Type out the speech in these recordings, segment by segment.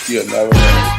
You'll never know.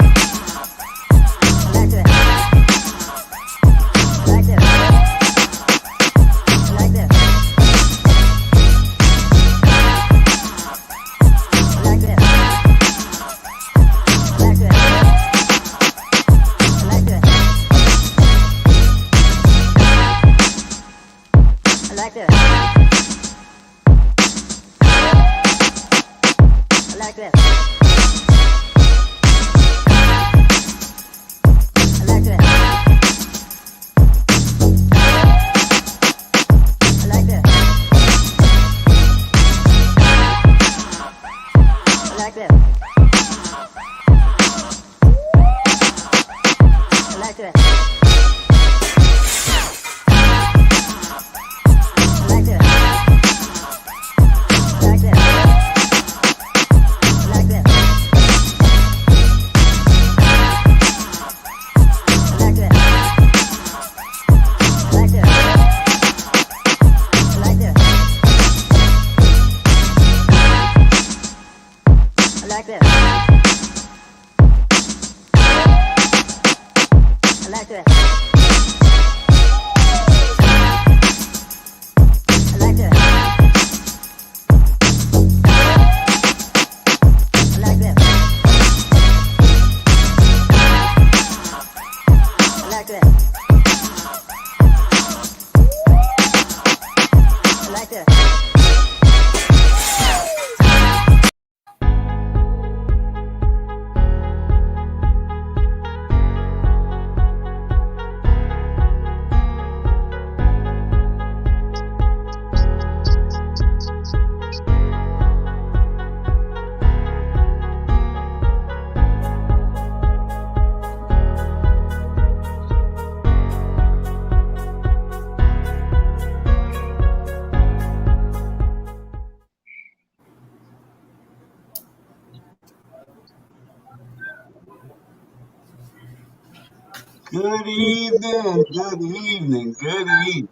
Good evening, good evening, good evening.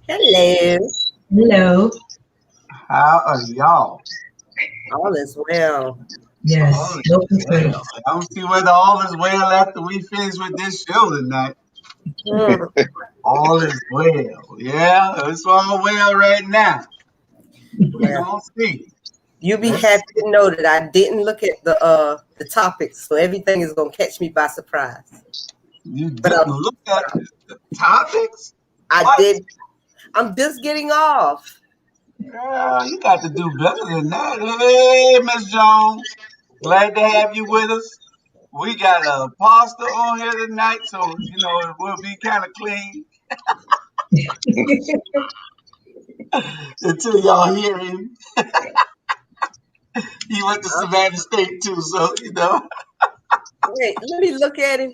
Hello. Hello. How are y'all? All is well. Yes. All is No well. complaints. I don't see whether all is well after we finish with this show tonight. Mm. All is well. Yeah, it's all well right now. We're Yeah. gonna see. You be Let's happy see. to know that I didn't look at the topics, so everything is gonna catch me by surprise. You But didn't look at the topics? I What? did. I'm just getting off. Girl, you got to do better than that. Hey, Miss Jones. Glad to have you with us. We got a pastor on here tonight, so it will be kind of clean until y'all hear him. He went to Savannah State too, so Wait, let me look at him.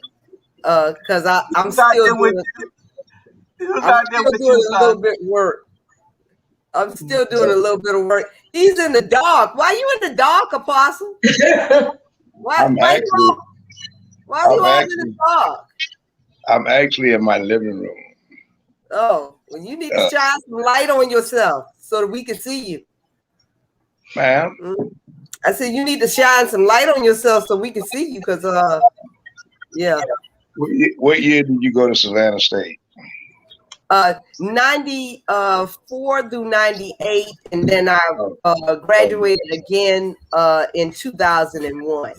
Cause I'm he was out still there with doing. you. He was I'm out there still with doing you, a little son. bit work. I'm still doing a little bit of work. He's in the dark. Why you in the dark, Apostle? Why I'm you actually, why you I'm all in the actually, dark? I'm actually in my living room. Oh, well, you need to shine some light on yourself so that we can see you. Ma'am, I said you need to shine some light on yourself so we can see you, because yeah. what year did you go to Savannah State? 94 through 98, and then I graduated again in 2001.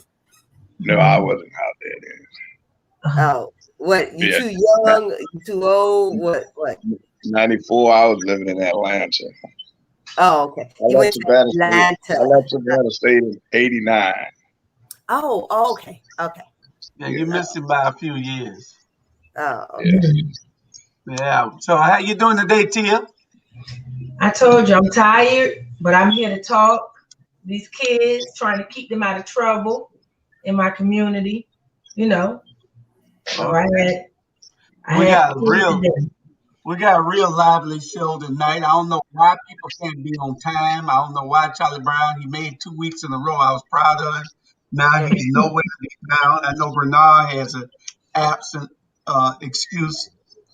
No, I wasn't out there then. Oh, what? You Yeah. too young? You too old? What? 94, I was living in Atlanta. Oh, okay. I You went left to Savannah State. I Atlanta. left Savannah State in '89. Oh, okay. Okay. Yeah, you missed him by a few years. Oh, okay. Yeah. So how you doing today, Tia? I told you I'm tired, but I'm here to talk. These kids, trying to keep them out of trouble in my community, So Okay. We got a real lively show tonight. I don't know why people can't be on time. I don't know why Charlie Brown, he made 2 weeks in a row. I was proud of him. Now he's nowhere to be found. I know Bernard has an absent excuse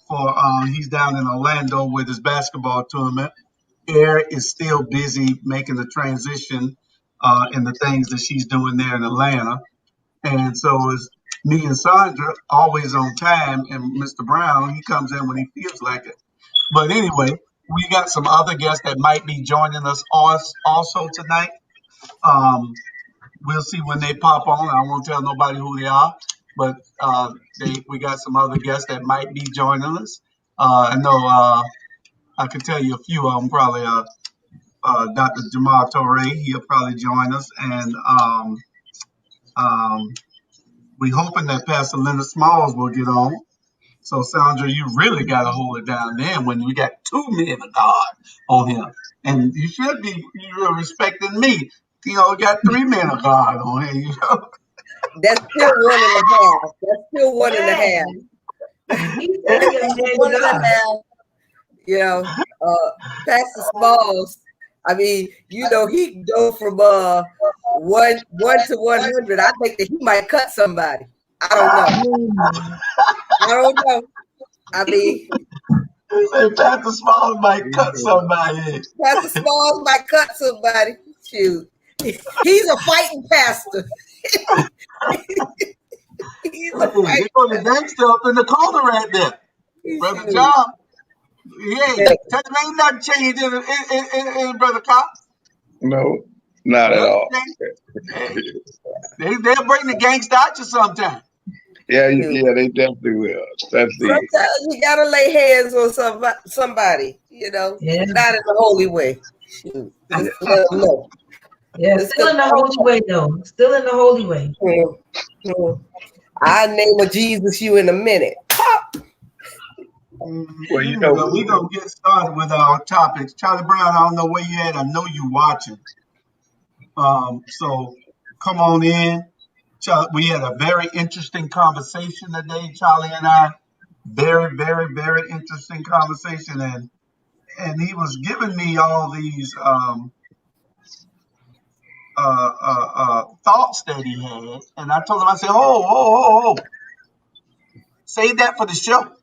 for he's down in Orlando with his basketball tournament. Air is still busy making the transition in the things that she's doing there in Atlanta. And so it's me and Sandra always on time, and Mr. Brown, he comes in when he feels like it. But anyway, we got some other guests that might be joining us also tonight. We'll see when they pop on. I won't tell nobody who they are, but we got some other guests that might be joining us. I know I can tell you a few of them. Probably Dr. Jamal Torre, he'll probably join us, and we hoping that Pastor Leonard Smalls will get on. So Sandra, you really got to hold it down then when we got 2 men of God on here, and you should be respecting me. You know, we got 3 men of God on here. You know, That's still 1.5. That's still 1.5. He's 1.5. You know, Pastor Smalls. I mean, you know, he can go from 1 to 100. I think that he might cut somebody. I don't know. I mean, Pastor Smalls might cut somebody. Pastor Smalls might cut somebody. Shoot, he's a fighting pastor. He's a fighting. They put the gangster up in the corner right there, Brother John. Yeah, tell him ain't nothing changed in Brother Cox. No, not at all. They'll bring the gangster at you sometime. Yeah, they definitely will. Sometimes you gotta lay hands on somebody, you know, not in the holy way. Shoot. Just let them know. Yeah, still in the holy way though. Still in the holy way. I'll name a Jesus you in a minute. Well, you know, we're gonna get started with our topics. Charlie Brown, I don't know where you at. I know you watching. So come on in. We had a very interesting conversation today, Charlie and I. Very, very, very interesting conversation, and he was giving me all these thoughts that he had, and I told him, I said, "Oh, save that for the show."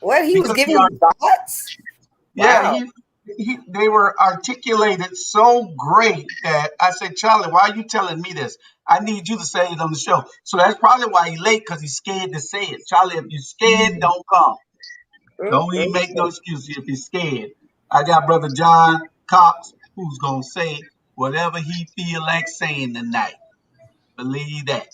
What, he was giving you thoughts? Yeah, wow. They were articulated so great that I said, "Charlie, why are you telling me this? I need you to say it on the show." So that's probably why he's late, because he's scared to say it. Charlie, if you're scared, don't come. Don't even make no excuse if you're scared. I got Brother John Cox, who's going to say whatever he feel like saying tonight. Believe that.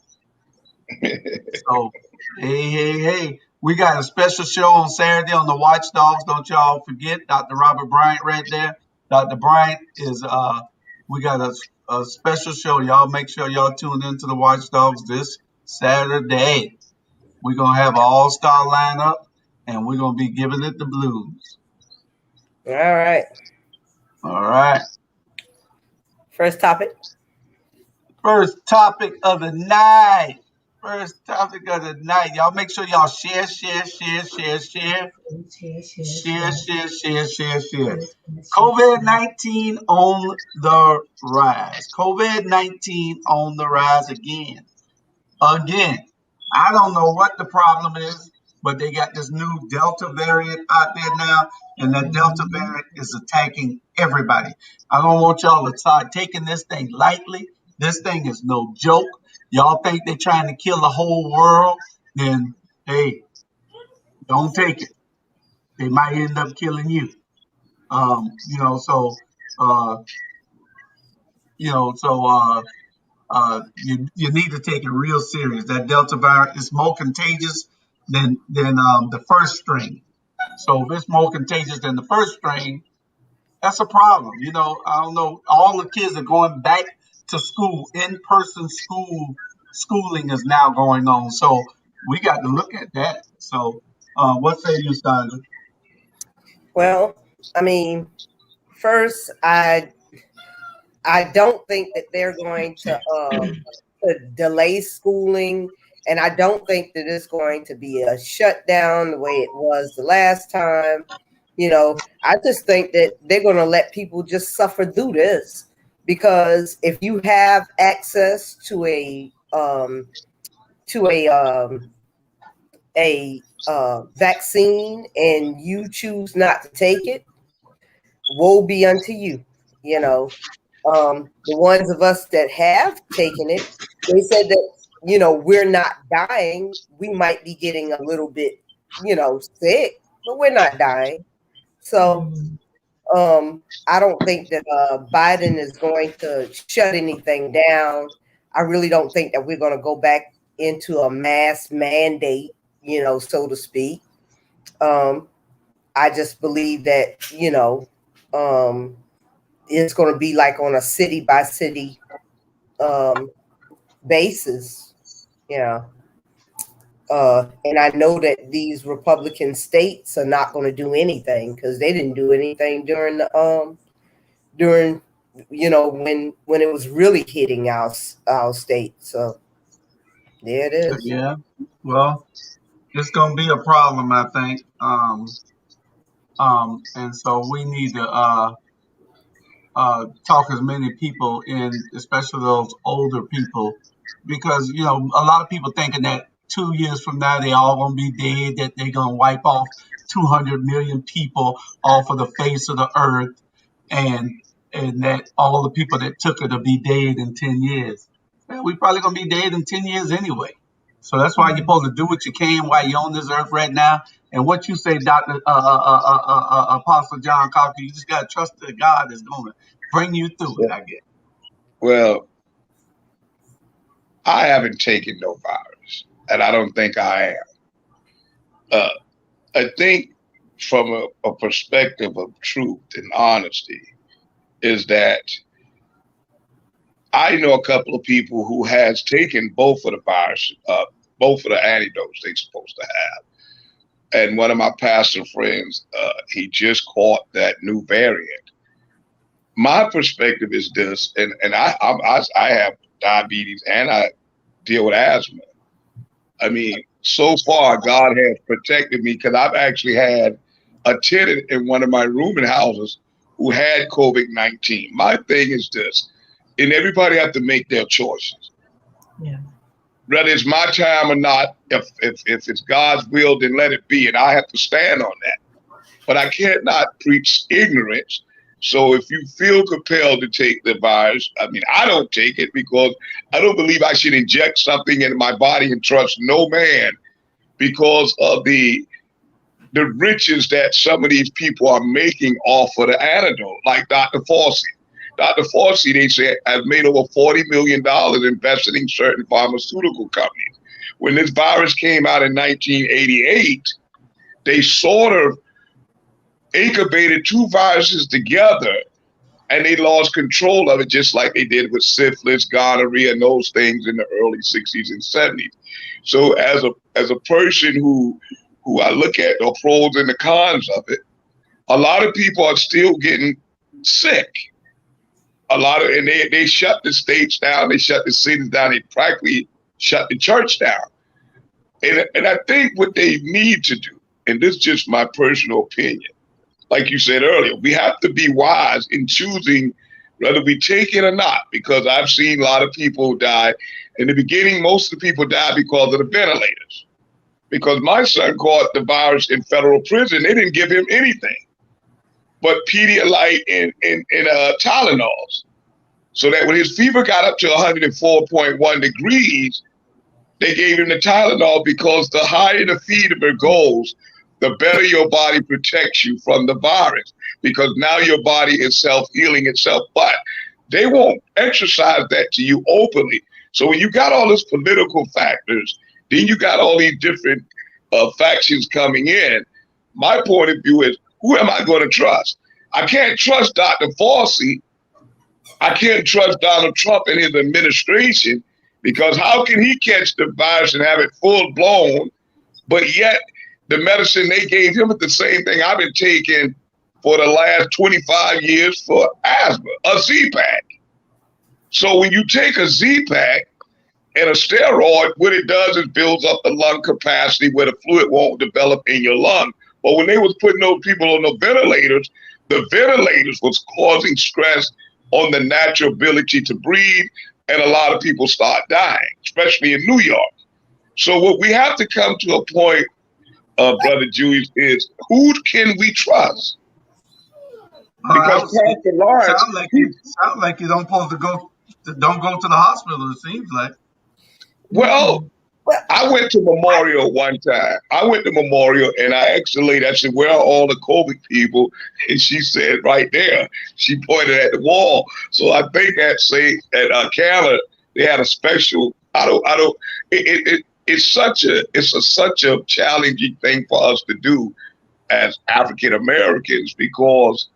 So, hey. We got a special show on Saturday on the Watchdogs. Don't y'all forget Dr. Robert Bryant right there. Dr. Bryant is, we got a special show. Y'all make sure y'all tune into the Watchdogs this Saturday. We're going to have an all-star lineup, and we're going to be giving it the blues. All right. First topic of the night. Y'all make sure y'all share. COVID-19 on the rise. COVID-19 on the rise again. I don't know what the problem is, but they got this new Delta variant out there now, and that Delta variant is attacking everybody. I don't want y'all to start taking this thing lightly. This thing is no joke. Y'all think they're trying to kill the whole world, then, hey, don't take it. They might end up killing you. You need to take it real serious. That Delta variant is more contagious than the first strain. So if it's more contagious than the first strain, that's a problem. You know, I don't know. All the kids are going back to school. In-person schooling is now going on. So we got to look at that. So what say you, Sandra? Well, I mean, first, I don't think that they're going to delay schooling, and I don't think that it's going to be a shutdown the way it was the last time. You know, I just think that they're going to let people just suffer through this, because if you have access to a vaccine and you choose not to take it, woe be unto you. You know, the ones of us that have taken it, they said that we're not dying. We might be getting a little bit, sick, but we're not dying. So I don't think that Biden is going to shut anything down. I really don't think that we're going to go back into a mass mandate, so to speak. I just believe that, it's going to be like on a city by city basis. Yeah. And I know that these Republican states are not going to do anything because they didn't do anything during when it was really hitting our state. So there it is. Yeah. Well, it's gonna be a problem, I think. And so we need to talk as many people in, especially those older people, because a lot of people thinking that 2 years from now they all gonna be dead, that they're gonna wipe off 200 million people off of the face of the earth, and that all the people that took it will be dead in 10 years. Well, we probably gonna be dead in 10 years anyway. So that's why you're supposed to do what you can while you're on this earth right now. And what you say, Dr. Apostle John Coffey, you just got to trust that God is going to bring you through it, I guess. Well, I haven't taken no virus, and I don't think I am. I think from a perspective of truth and honesty is that I know a couple of people who has taken both of the virus, both of the antidotes they're supposed to have. And one of my pastor friends, he just caught that new variant. My perspective is this, and I have diabetes and I deal with asthma. I mean, so far God has protected me because I've actually had a tenant in one of my rooming houses who had COVID-19. My thing is this, and everybody have to make their choices. Yeah. Whether it's my time or not, if it's God's will, then let it be, and I have to stand on that. But I cannot preach ignorance. So if you feel compelled to take the virus, I mean, I don't take it because I don't believe I should inject something into my body and trust no man because of the riches that some of these people are making off of the antidote, like Dr. Fauci. Dr. Fauci, they said, has made over $40 million invested in certain pharmaceutical companies. When this virus came out in 1988, they sort of incubated two viruses together and they lost control of it, just like they did with syphilis, gonorrhea, and those things in the early 60s and 70s. So as a person who I look at the pros and the cons of it, a lot of people are still getting sick. And they shut the states down, they shut the cities down, they practically shut the church down. And I think what they need to do, and this is just my personal opinion, like you said earlier, we have to be wise in choosing whether we take it or not, because I've seen a lot of people die. In the beginning, most of the people died because of the ventilators. Because my son caught the virus in federal prison, they didn't give him anything but Pedialyte and Tylenols. So that when his fever got up to 104.1 degrees, they gave him the Tylenol because the higher the fever goes, the better your body protects you from the virus, because now your body is self-healing itself. But they won't exercise that to you openly. So when you got all these political factors, then you got all these different factions coming in. My point of view is, who am I going to trust? I can't trust Dr. Fauci. I can't trust Donald Trump and his administration, because how can he catch the virus and have it full blown, but yet the medicine they gave him is the same thing I've been taking for the last 25 years for asthma, a Z-Pack. So when you take a Z-Pack and a steroid, what it does is builds up the lung capacity where the fluid won't develop in your lung. But when they was putting those people on the ventilators was causing stress on the natural ability to breathe, and a lot of people start dying, especially in New York. So what we have to come to a point, Brother Julius, is who can we trust? Because Pastor Lawrence, sound like you don't supposed to don't go to the hospital, it seems like. Well, I went to Memorial one time. I went to Memorial and I asked the lady, I said, where are all the COVID people? And she said, right there. She pointed at the wall. So I think at Canada, they had a special, it's such a challenging thing for us to do as African Americans, because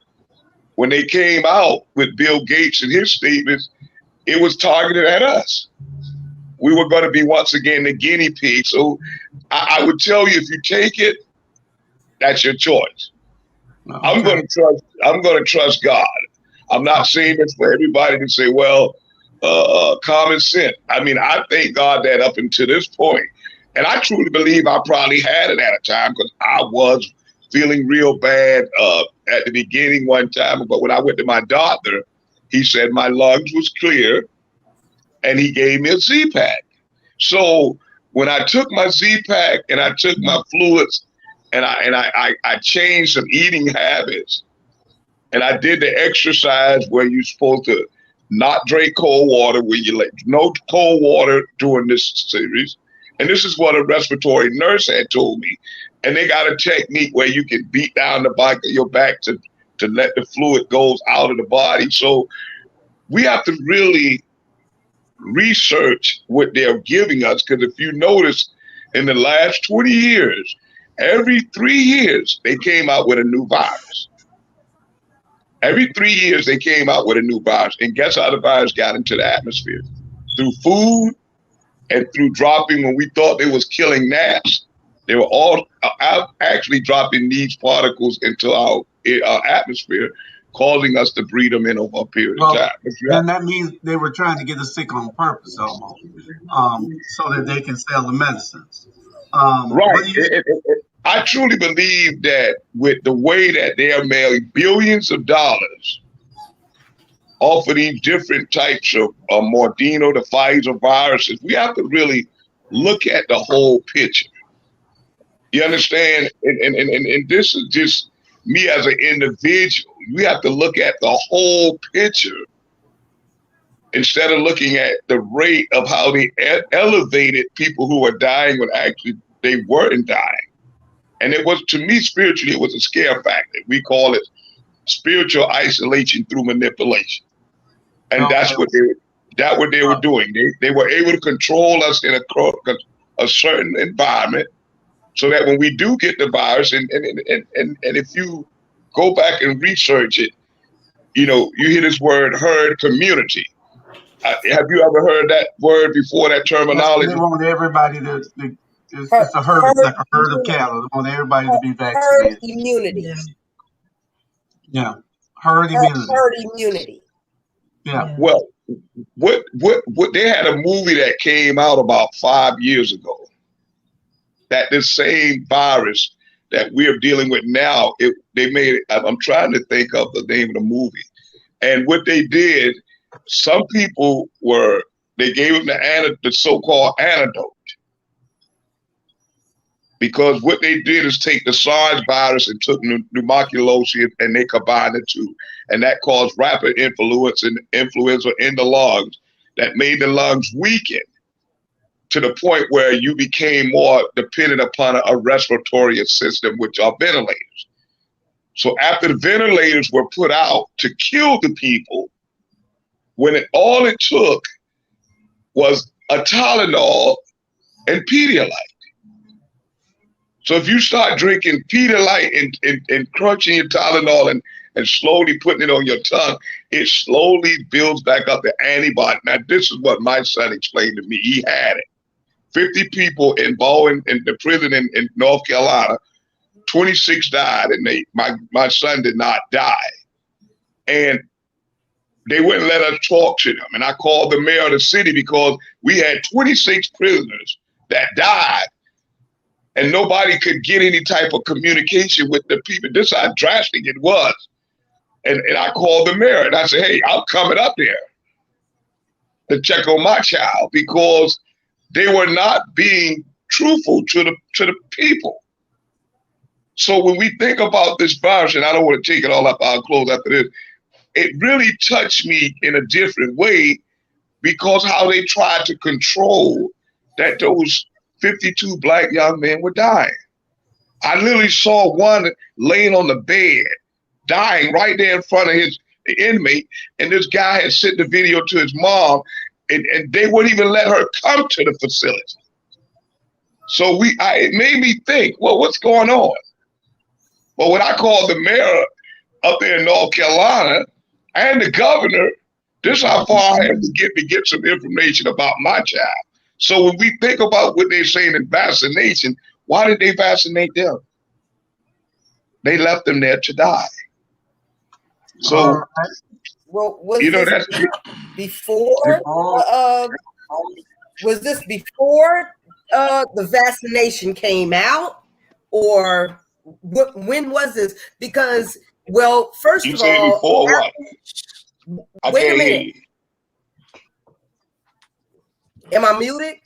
when they came out with Bill Gates and his statements, it was targeted at us. We were going to be once again the guinea pig. So I would tell you, if you take it, that's your choice. Okay. I'm going to trust God. I'm not saying this for everybody to say, well, common sense. I mean, I thank God that up until this point, and I truly believe I probably had it at a time, because I was feeling real bad at the beginning one time. But when I went to my doctor, he said my lungs was clear, and he gave me a Z-Pack. So when I took my Z-Pack and I took my fluids, and I changed some eating habits, and I did the exercise where you're supposed to not drink cold water, where you like no cold water during this series. And this is what a respiratory nurse had told me. And they got a technique where you can beat down the back of your back to let the fluid goes out of the body. So we have to really research what they're giving us, because if you notice, in the last 20 years, every 3 years they came out with a new virus. Every 3 years they came out with a new virus. And guess how the virus got into the atmosphere? Through food and through dropping, when we thought they was killing gnats, they were all actually dropping these particles into our atmosphere, causing us to breed them in over a period of time. Then that means they were trying to get us sick on purpose, almost, so that they can sell the medicines. Right. I truly believe that with the way that they are making billions of dollars off of these different types of Mordino, the Pfizer viruses, we have to really look at the whole picture. You understand? And this is just me as an individual. We have to look at the whole picture instead of looking at the rate of how they elevated people who were dying when actually they weren't dying. And it was, to me, spiritually, it was a scare factor. We call it spiritual isolation through manipulation. And that's what they were doing. They were able to control us in a certain environment, so that when we do get the virus, and if you go back and research it, you know, you hear this word herd community. Have you ever heard that word before, that terminology? They want everybody to it's a herd, like a herd of cattle. They want everybody to be vaccinated. Herd immunity. Yeah. Herd immunity. Herd immunity. Yeah. Well, what they had a movie that came out about 5 years ago, that this same virus that we're dealing with now, they made it, I'm trying to think of the name of the movie. And what they did, some people they gave them the so-called antidote. Because what they did is take the SARS virus and took pneumoculosis, and they combined the two. And that caused rapid influenza in the lungs that made the lungs weaken to the point where you became more dependent upon a respiratory system, which are ventilators. So after the ventilators were put out to kill the people, all it took was a Tylenol and Pedialyte. So if you start drinking Pedialyte and crunching your Tylenol and slowly putting it on your tongue, it slowly builds back up the antibody. Now, this is what my son explained to me. He had it. 50 people involved in the prison in North Carolina, 26 died, and my son did not die. And they wouldn't let us talk to them. And I called the mayor of the city, because we had 26 prisoners that died, and nobody could get any type of communication with the people. This is how drastic it was. And I called the mayor and I said, hey, I'm coming up there to check on my child, because they were not being truthful to the people. So when we think about this virus, and I don't want to take it all up, I'll close after this, it really touched me in a different way, because how they tried to control that those 52 black young men were dying. I literally saw one laying on the bed, dying right there in front of his inmate, and this guy had sent the video to his mom, and they wouldn't even let her come to the facility. So it made me think, well, what's going on? But when I called the mayor up there in North Carolina and the governor, this is how far I have to get some information about my child. So when we think about what they're saying in vaccination, why did they vaccinate them? They left them there to die. So, well, was that's before. Was this before the vaccination came out, or when was this? Because, well, first you of say all, before what? Wait a minute. Am I muted?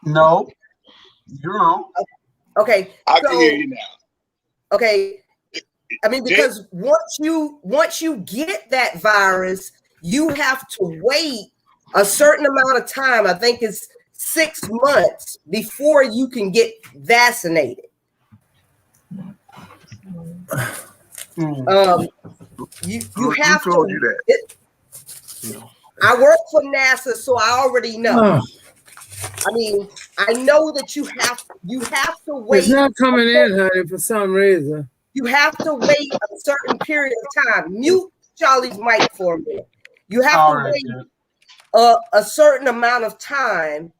No, you're wrong. Okay, I can hear you now. Okay, I mean, because once you get that virus, you have to wait a certain amount of time. I think it's 6 months before you can get vaccinated. You have to. Told you that? I work for NASA, so I already know. I mean, I know that you have to wait. It's not coming in, honey, for some reason. You have to wait a certain period of time. Mute Charlie's mic for a minute. You have to wait a certain amount of time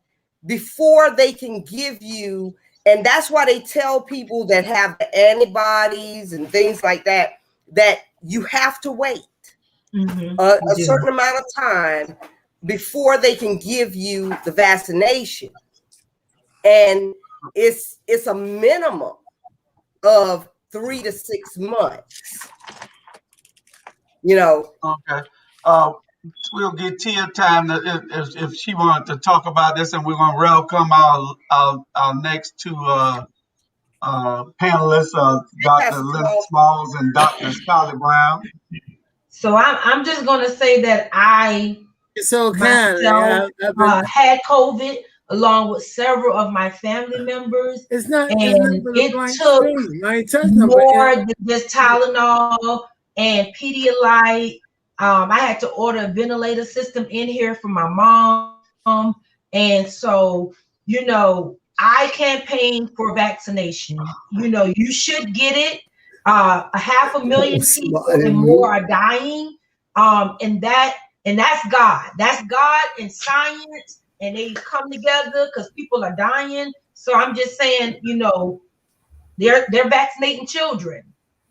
before they can give you, and that's why they tell people that have the antibodies and things like that, that you have to wait a certain amount of time before they can give you the vaccination. And it's a minimum of 3 to 6 months. Okay. We'll get Tia time if she wanted to talk about this, and we're going to welcome our next two panelists, Dr. Linda Smalls and Dr. Charlie Brown. So I'm just going to say that I myself had COVID along with several of my family members. It's not, and it took more than just Tylenol and Pedialyte. I had to order a ventilator system in here for my mom. And so, I campaign for vaccination. You should get it. 500,000 people and more are dying. And that's God. That's God and science. And they come together because people are dying. So I'm just saying, they're vaccinating children.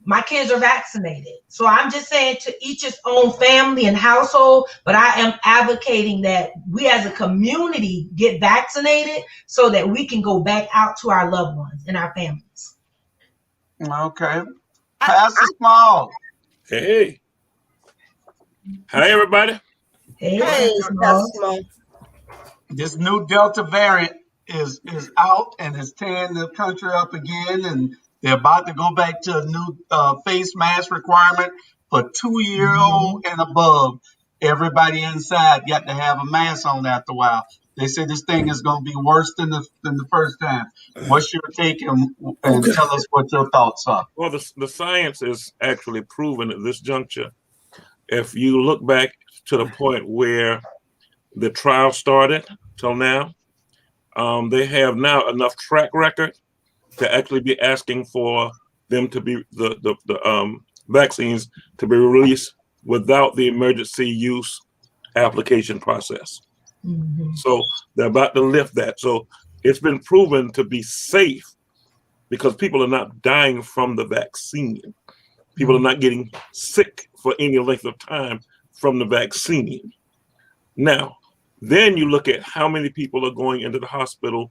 My kids are vaccinated. So I'm just saying to each his own family and household, but I am advocating that we as a community get vaccinated so that we can go back out to our loved ones and our families. Okay. Pastor Small. Hey. Hi, everybody. Hey, Pastor Small. This new Delta variant is out and is tearing the country up again, and they're about to go back to a new face mask requirement for 2-year-old and above. Everybody inside got to have a mask on after a while. They say this thing is going to be worse than the first time. What's your take, and tell us what your thoughts are? Well, the science is actually proven at this juncture. If you look back to the point where the trial started till now, they have now enough track record to actually be asking for them to be the vaccines to be released without the emergency use application process. So they're about to lift that. So it's been proven to be safe because people are not dying from the vaccine. People are not getting sick for any length of time from the vaccine. Now, then you look at how many people are going into the hospital,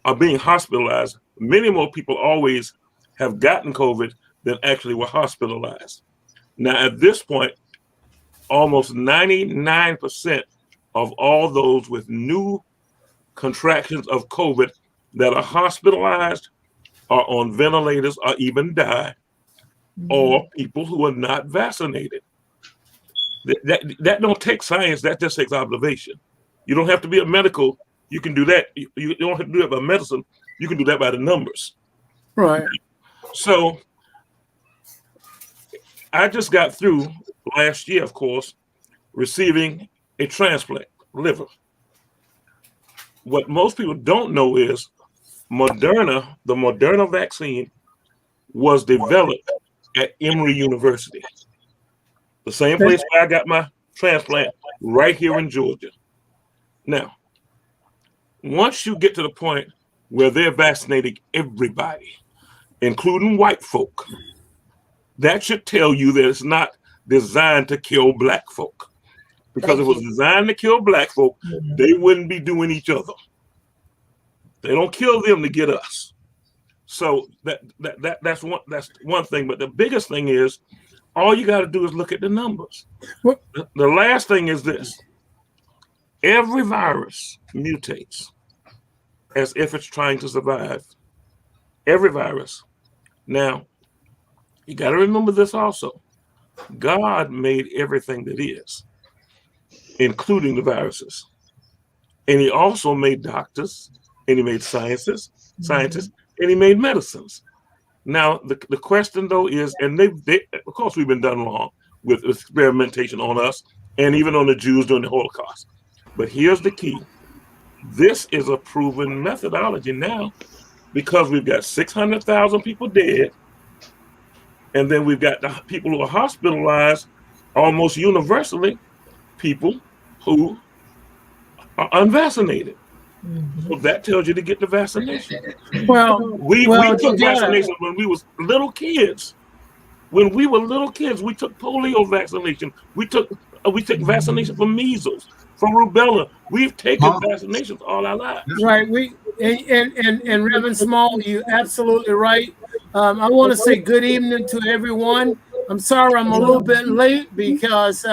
are being hospitalized. Many more people always have gotten COVID than actually were hospitalized. Now, at this point, almost 99% of all those with new contractions of COVID that are hospitalized are on ventilators or even die, or people who are not vaccinated. That don't take science, that just takes observation. You don't have to be a medical You can do that. You don't have to do that by medicine. You can do that by the numbers. Right. So I just got through last year, of course, receiving a transplant, liver. What most people don't know is Moderna, the Moderna vaccine, was developed at Emory University, the same place where I got my transplant, right here in Georgia. Now, once you get to the point where they're vaccinating everybody, including white folk, that should tell you that it's not designed to kill black folk. Because if it was designed to kill black folk, they wouldn't be doing each other. They don't kill them to get us. So that's one thing. But the biggest thing is, all you got to do is look at the numbers. The last thing is this: every virus mutates as if it's trying to survive. Every virus. Now, you got to remember this also: God made everything that is, including the viruses, and He also made doctors, and He made scientists, and He made medicines. Now, the question, though, is, and they of course, we've been done wrong with experimentation on us and even on the Jews during the Holocaust. But here's the key. This is a proven methodology now, because we've got 600,000 people dead, and then we've got the people who are hospitalized, almost universally, people who are unvaccinated. So that tells you to get the vaccination. Well, we took vaccination when we was little kids. When we were little kids, we took polio vaccination. We took vaccination for measles, for rubella. We've taken vaccinations all our lives. Right. And Reverend Small, you're absolutely right. I want to say good evening to everyone. I'm sorry I'm a little bit late because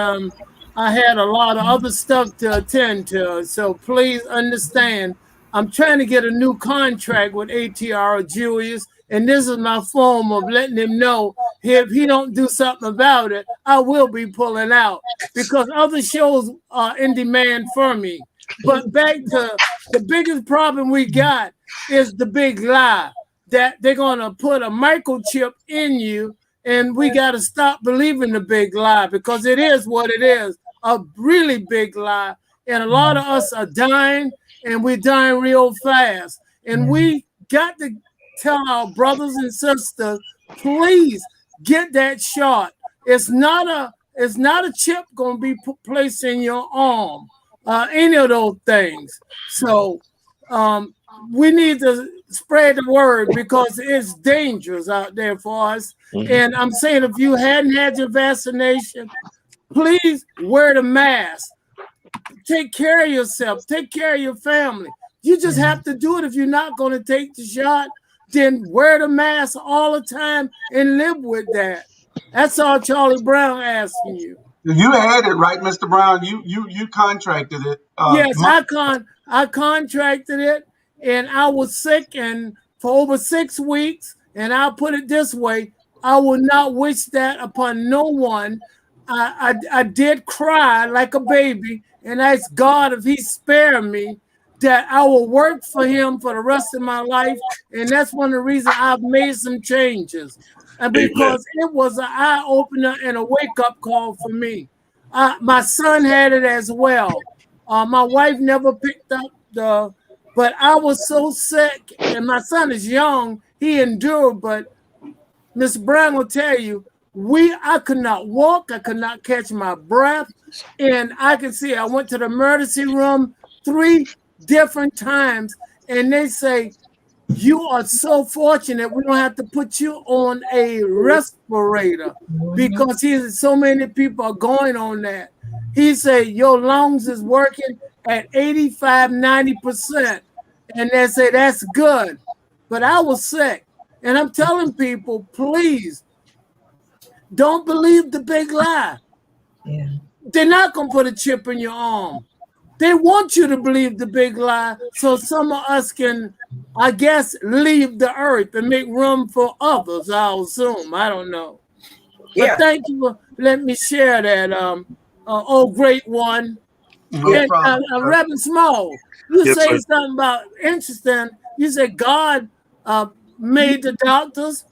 I had a lot of other stuff to attend to. So please understand, I'm trying to get a new contract with ATR Julius, and this is my form of letting him know if he don't do something about it, I will be pulling out, because other shows are in demand for me. But back to the biggest problem we got is the big lie that they're going to put a microchip in you, and we got to stop believing the big lie, because it is what it is, a really big lie. And a lot of us are dying, and we're dying real fast. And we got to tell our brothers and sisters, please get that shot. It's not a chip going to be placed in your arm, any of those things. So we need to spread the word, because it's dangerous out there for us. And I'm saying, if you hadn't had your vaccination, please wear the mask. Take care of yourself. Take care of your family. You just have to do it. If you're not going to take the shot, then wear the mask all the time and live with that. That's all Charlie Brown asking you. You had it, right, Mr. Brown? You contracted it. Yes, I contracted it, and I was sick and for over 6 weeks. And I'll put it this way: I will not wish that upon no one. I did cry like a baby and ask God if He spare me, that I will work for Him for the rest of my life. And that's one of the reasons I've made some changes. And because it was an eye-opener and a wake-up call for me. My son had it as well. My wife never picked up but I was so sick, and my son is young, he endured, but Ms. Brown will tell you, I could not walk, I could not catch my breath, and I can see I went to the emergency room 3 different times, and they say, you are so fortunate we don't have to put you on a respirator, because so many people are going on that. He said your lungs is working at 85-90%, and they say that's good. But I was sick, and I'm telling people, please don't believe the big lie. Yeah. They're not going to put a chip in your arm. They want you to believe the big lie so some of us can, I guess, leave the earth and make room for others, I'll assume. I don't know. But thank you for letting me share that. Oh, great one. No And problem. Reverend Small, you Yes, say sir. something about interesting. You said God made the doctors.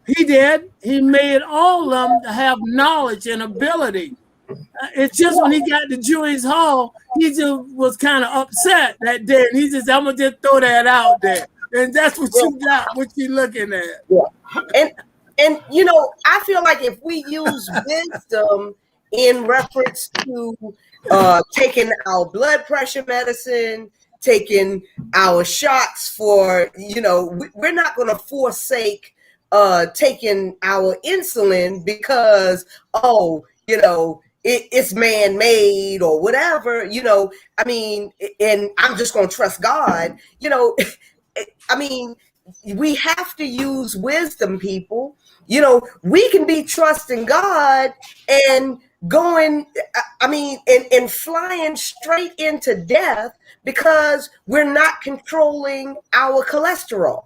He did. He made all of them to have knowledge and ability. It's just when he got to Jewish Hall, he just was kind of upset that day. And he just, I'm going to just throw that out there. And that's what you got, what you looking at. Yeah. And you know, I feel like if we use wisdom in reference to taking our blood pressure medicine, taking our shots for, you know, we're not going to forsake taking our insulin because, oh, you know, it's man-made or whatever, you know. I mean, and I'm just going to trust God, you know. I mean, we have to use wisdom, people. You know, we can be trusting God and going, I mean, and flying straight into death because we're not controlling our cholesterol,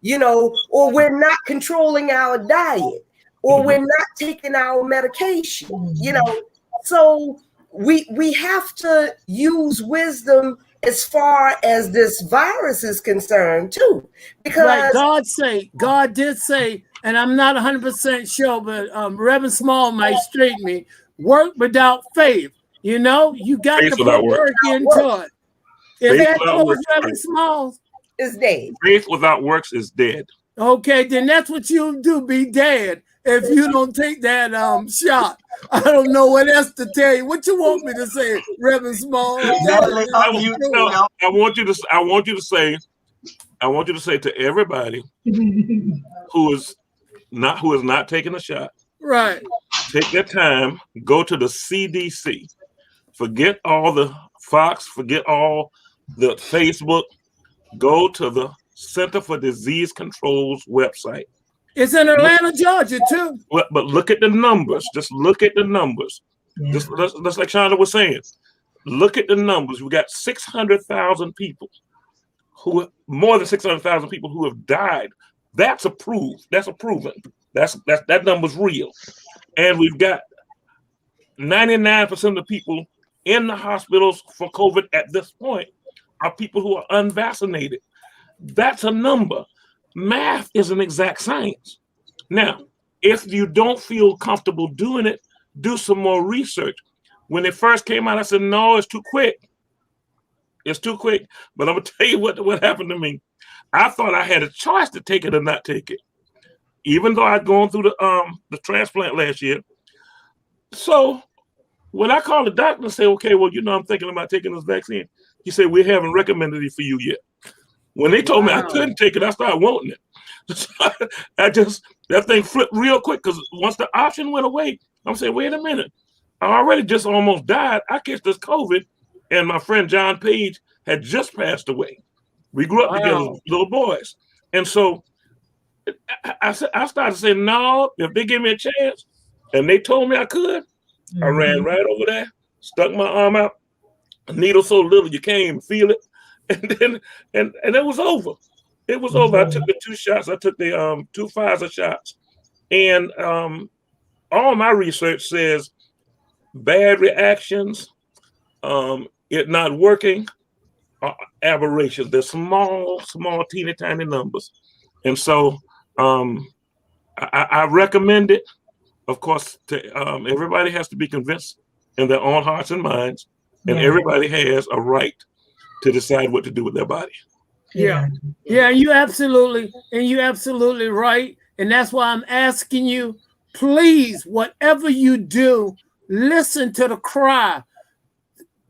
you know, or we're not controlling our diet, or we're not taking our medication, you know. So we have to use wisdom as far as this virus is concerned too, because right, God did say, and I'm not 100% sure, but Reverend Small might straighten me. Work without faith. You know, you got Faith to put without work works. into it. Is Faith that without close, works. Reverend Small? is dead. Faith without works is dead. Okay, then that's what you do. Be dead if you don't take that shot. I don't know what else to tell you. What you want me to say, Reverend Small? Natalie, I want you to say to everybody who is not taking a shot, right, take their time, go to the CDC. Forget all the Fox, forget all the Facebook. Go to the Center for Disease Control's website. It's in Atlanta, Georgia, too. But look at the numbers. Just look at the numbers. Yeah. Just like Shonda was saying. Look at the numbers. We got 600,000 people more than 600,000 people who have died. That's approved. That's proven. That number's real. And we've got 99% of the people in the hospitals for COVID at this point are people who are unvaccinated. That's a number. Math is an exact science. Now, if you don't feel comfortable doing it, do some more research. When it first came out, I said, no, it's too quick. It's too quick. But I'm going to tell you what happened to me. I thought I had a choice to take it or not take it, even though I'd gone through the transplant last year. So when I called the doctor and say, okay, well, you know, I'm thinking about taking this vaccine, he said, we haven't recommended it for you yet. When they told me I couldn't take it, I started wanting it. So that thing flipped real quick, because once the option went away, I'm saying, wait a minute, I already just almost died. I catch this COVID, and my friend John Page had just passed away. We grew up together as little boys. And so I started saying, no, if they give me a chance, and they told me I could, I ran right over there, stuck my arm out, a needle so little you can't even feel it. And it was over. It was over. I took the 2 shots. I took the 2 Pfizer shots. And all my research says bad reactions, it not working, aberrations. They're small, teeny tiny numbers. And so I recommend it. Of course, everybody has to be convinced in their own hearts and minds, and everybody has a right to decide what to do with their body. Yeah, you absolutely right. And that's why I'm asking you, please, whatever you do, listen to the cry.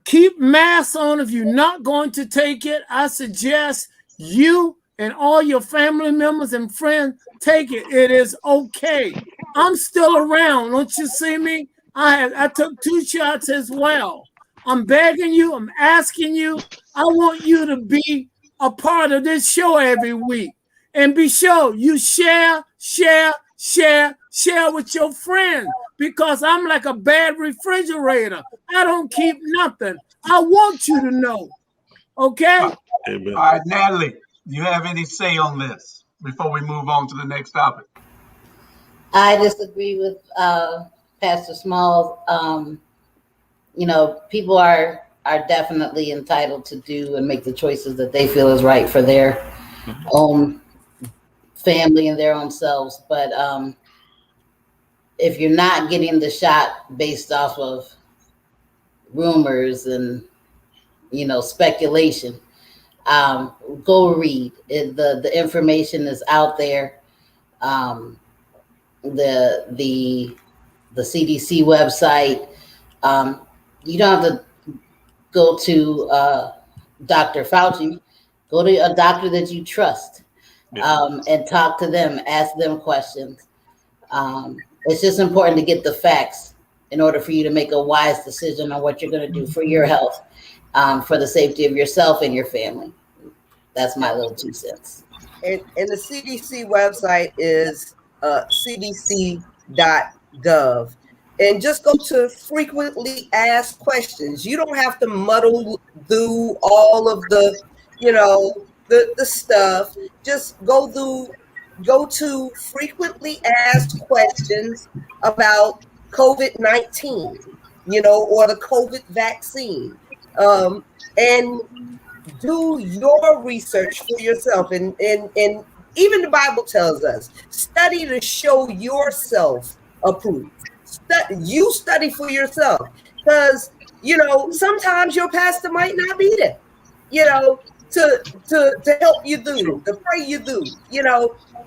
Keep masks on. If you're not going to take it, I suggest you and all your family members and friends take it. It is okay. I'm still around. Don't you see me? I took 2 shots as well. I'm begging you. I'm asking you. I want you to be a part of this show every week. And be sure you share with your friends, because I'm like a bad refrigerator. I don't keep nothing. I want you to know. Okay? Amen. All right, Natalie, do you have any say on this before we move on to the next topic? I disagree with Pastor Small. You know, people are are definitely entitled to do and make the choices that they feel is right for their own family and their own selves. But if you're not getting the shot based off of rumors and speculation, go read it. The information is out there. The CDC website. You don't have to go to Dr. Fauci. Go to a doctor that you trust, and talk to them. Ask them questions. It's just important to get the facts in order for you to make a wise decision on what you're going to do for your health, for the safety of yourself and your family. That's my little 2 cents. And the CDC website is cdc.gov. And just go to frequently asked questions. You don't have to muddle through all of the, the stuff. Just go to frequently asked questions about COVID-19, or the COVID vaccine. And do your research for yourself. And even the Bible tells us, study to show yourself approved. You study for yourself, because sometimes your pastor might not be there, to help you through, to pray you through,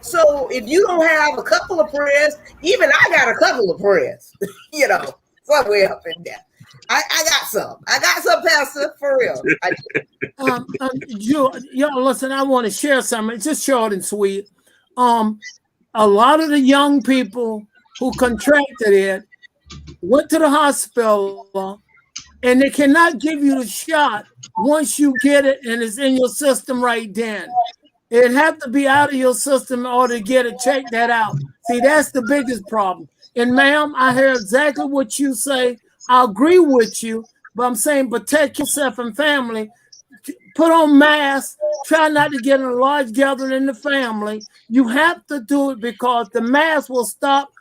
So if you don't have a couple of prayers, even I got a couple of prayers, somewhere up in there. I got some, Pastor, for real. Y'all listen, I want to share something. It's just short and sweet. A lot of the young people who contracted it went to the hospital, and they cannot give you the shot once you get it and it's in your system right then. It have to be out of your system in order to get it. Check that out. See, that's the biggest problem. And ma'am, I hear exactly what you say. I agree with you, but I'm saying protect yourself and family. Put on masks. Try not to get in a large gathering in the family. You have to do it because the mask will stop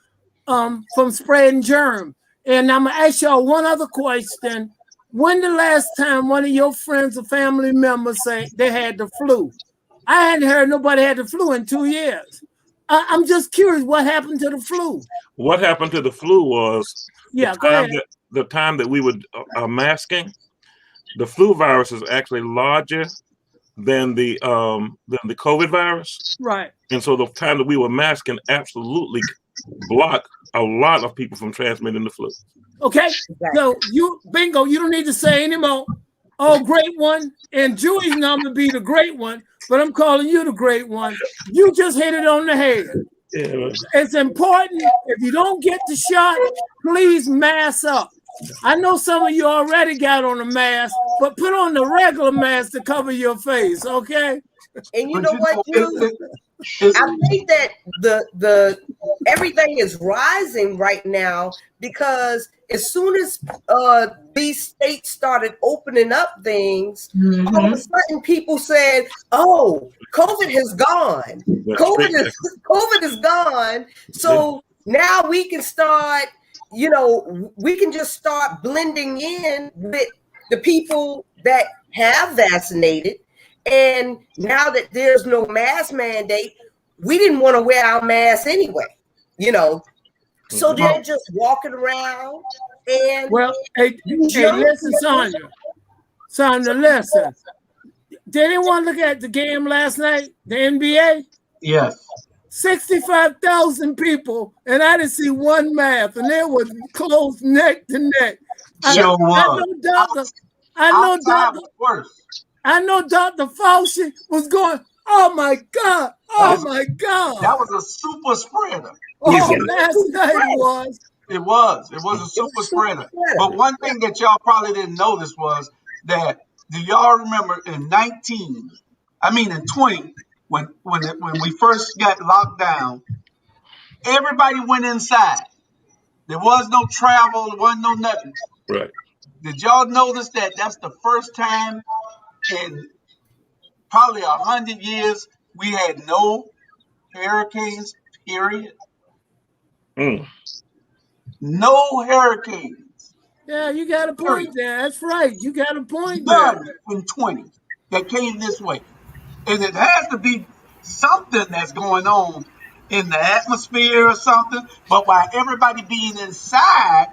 from spreading germ. And I'm gonna ask y'all one other question. When the last time one of your friends or family members say they had the flu? I hadn't heard nobody had the flu in 2 years. I'm just curious, what happened to the flu? What happened to the flu was go the time that we were masking. The flu virus is actually larger than the COVID virus. Right. And so the time that we were masking absolutely blocked a lot of people from transmitting the flu. Okay. So bingo, you don't need to say anymore. Oh, great one. And Julie's number be the great one, but I'm calling you the great one. You just hit it on the head. Yeah. It's important. If you don't get the shot, please mask up. I know some of you already got on a mask, but put on the regular mask to cover your face, okay? And you know what, I think that the everything is rising right now, because as soon as these states started opening up things, all of a sudden people said, "Oh, COVID has gone. COVID is gone." So now we can start. We can just start blending in with the people that have vaccinated. And now that there's no mask mandate, we didn't want to wear our masks anyway, So they're just walking around and hey, listen, Sonia, listen. Did anyone look at the game last night, the NBA? Yes. 65,000 people, and I didn't see one mask, and they were close neck to neck. I know Dr. Fauci was going, "Oh my God, oh my God." That was a super spreader. Last night it was. It was a super spreader. But one thing that y'all probably didn't notice was that, do y'all remember in 20, when we first got locked down, everybody went inside. There was no travel, there was no nothing. Right. Did y'all notice that that's the first time in probably 100 years we had no hurricanes, period? No hurricanes. Yeah, you got a point there. That's right. You got a point there. None in 20 that came this way. And it has to be something that's going on in the atmosphere or something. But by everybody being inside,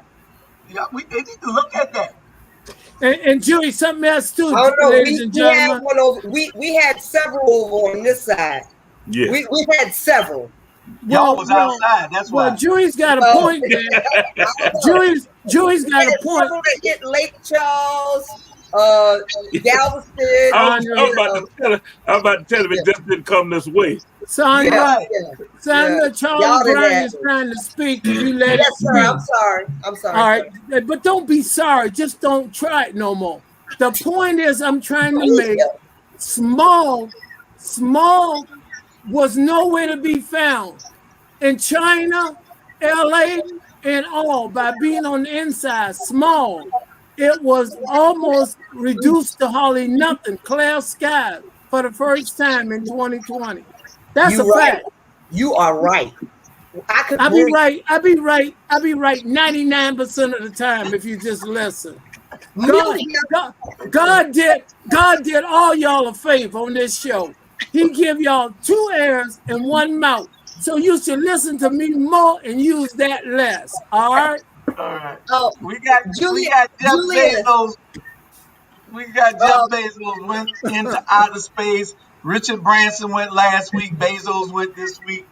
they need to look at that. And Julie, something else too, Oh no, ladies and we had gentlemen. one over. We had several over on this side. Yeah. We had several. Y'all was outside. That's why. Well, Julie's got a point there. Julie's got a point. Several that hit Lake Charles, Galveston. I'm about to tell him it just didn't come this way. Sandra, Charles Brown is trying to speak. Can you let it speak? Sir, I'm sorry. All right, but don't be sorry. Just don't try it no more. The point is, I'm trying to make small was nowhere to be found in China, LA, and all by being on the inside. Small, it was almost reduced to hardly nothing. Clear skies for the first time in 2020. That's a fact. You are right. I'll be right 99% of the time if you just listen. God did all y'all a favor on this show. He give y'all 2 ears and 1 mouth. So you should listen to me more and use that less. All right? All right. Oh, we got Jeff Bezos. We got Jeff Bezos went into outer space. Richard Branson went last week. Bezos went this week.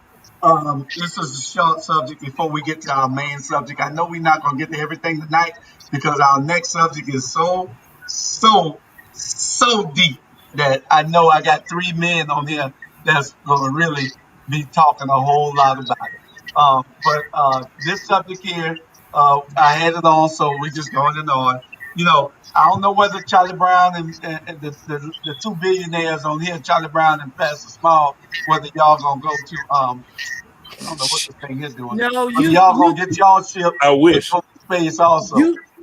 This is a short subject before we get to our main subject. I know we're not going to get to everything tonight because our next subject is so deep that I know I got 3 men on here that's going to really be talking a whole lot about it. But this subject here, I had it on, so we're just going on. You know, I don't know whether Charlie Brown and the 2 billionaires on here, Charlie Brown and Pastor Small, whether y'all gonna go to I don't know what this thing is doing. No, y'all gonna get y'all ship. I wish. Space also.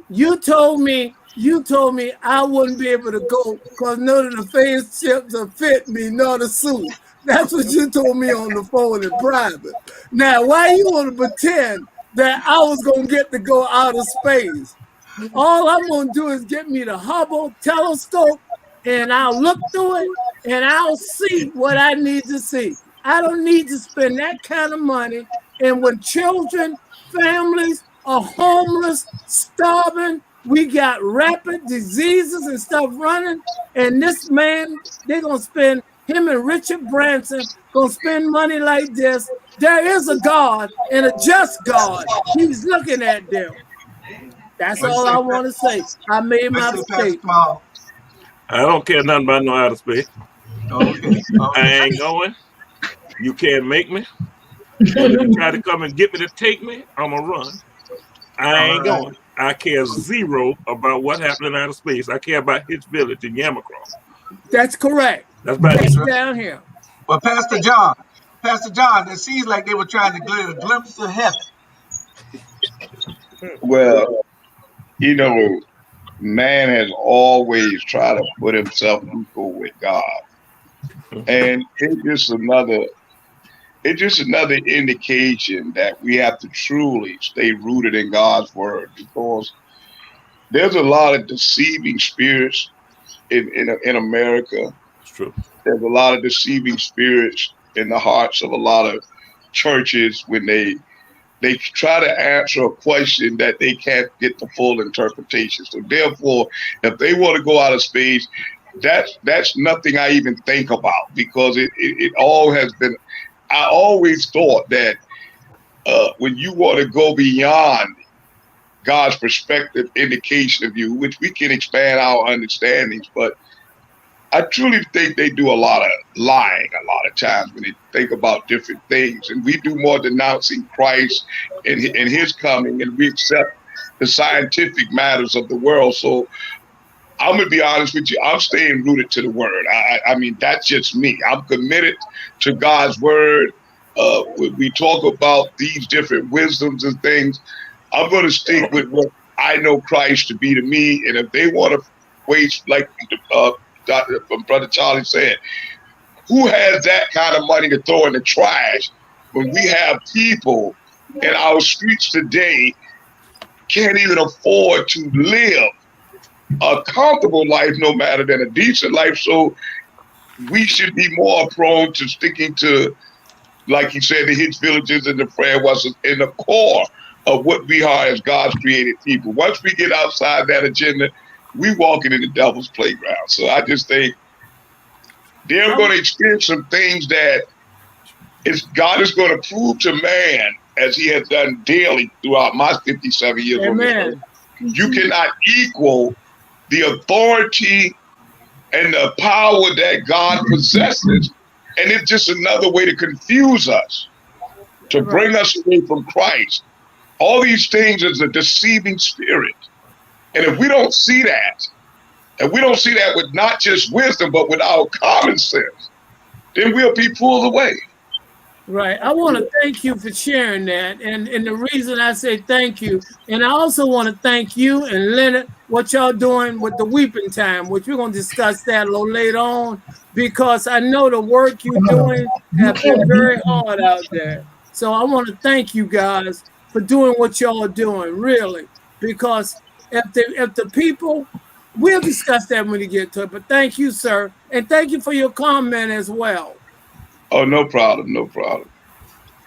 You told me I wouldn't be able to go because none of the face chips will fit me, nor the suit. That's what you told me on the phone in private. Now, why you want to pretend that I was gonna get to go out of space? All I'm going to do is get me the Hubble telescope and I'll look through it and I'll see what I need to see. I don't need to spend that kind of money. And when children, families are homeless, starving, we got rapid diseases and stuff running. And this man, they're going to spend, him and Richard Branson, going to spend money like this. There is a God and a just God. He's looking at them. That's all I want to say. I made my mistake. I don't care nothing about no outer space. Okay. I ain't going. You can't make me. You try to come and get me to take me, I'm going to run. I ain't going. I care zero about what happened in outer space. I care about his village in Yamacraw. That's correct. That's about it. Down here. Well, Pastor John, it seems like they were trying to get a glimpse of heaven. Well, you know, man has always tried to put himself equal with God. And it's just another indication that we have to truly stay rooted in God's word, because there's a lot of deceiving spirits in America. It's true. There's a lot of deceiving spirits in the hearts of a lot of churches when they try to answer a question that they can't get the full interpretation. So therefore, if they want to go out of space, that's nothing I even think about, because it all has been, I always thought that when you want to go beyond God's perspective, indication of you, which we can expand our understandings, but I truly think they do a lot of lying a lot of times when they think about different things. And we do more denouncing Christ and his coming, and we accept the scientific matters of the world. So I'm going to be honest with you. I'm staying rooted to the word. I mean, that's just me. I'm committed to God's word. When we talk about these different wisdoms and things, I'm going to stick with what I know Christ to be to me. And if they want to waste, like Brother Charlie said, who has that kind of money to throw in the trash when we have people in our streets today can't even afford to live a comfortable life, no matter than a decent life. So we should be more prone to sticking to, like he said, the Hicks villages and the prayer was in the core of what we are as God's created people. Once we get outside that agenda, we walking in the devil's playground. So I just think they're going to experience some things that God is going to prove to man, as he has done daily throughout my 57 years on this earth. You cannot equal the authority and the power that God possesses. And it's just another way to confuse us, to bring us away from Christ. All these things is a deceiving spirit. And if we don't see that, and we don't see that with not just wisdom, but with our common sense, then we'll be pulled away. Right. I want to thank you for sharing that. And the reason I say thank you, and I also want to thank you and Leonard, what y'all doing with the weeping time, which we're going to discuss that a little later on, because I know the work you're doing has been very hard out there. So I want to thank you guys for doing what y'all are doing, really, because if the people, we'll discuss that when we get to it, but thank you, sir. And thank you for your comment as well. Oh, no problem, no problem.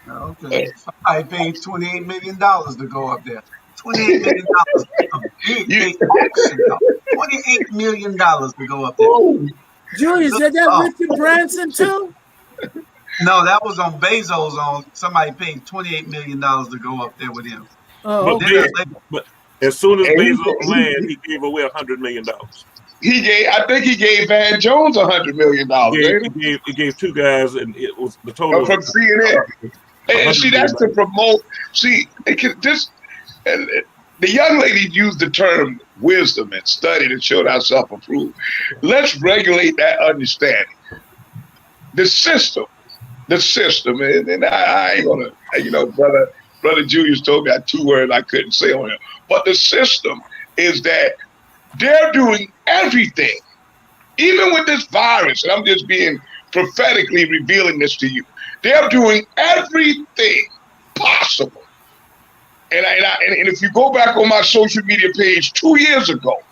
Okay. I paid $28 million to go up there. $28 million. A big auction. $28 million to go up there. Julius, is that Richard Branson too? No, that was on Bezos. Somebody paid $28 million to go up there with him. Oh, but as soon as Bezos landed, he gave away $100 million. I think he gave Van Jones $100 million. He gave two guys, and it was the total from CNN. And see, that's to promote. See, the young lady used the term wisdom and studied and showed our self-approved. Let's regulate that understanding. The system, and I ain't gonna, brother Julius told me I had 2 words I couldn't say on him. But the system is that they're doing everything, even with this virus, and I'm just being prophetically revealing this to you. They're doing everything possible. And if you go back on my social media page 2 years ago,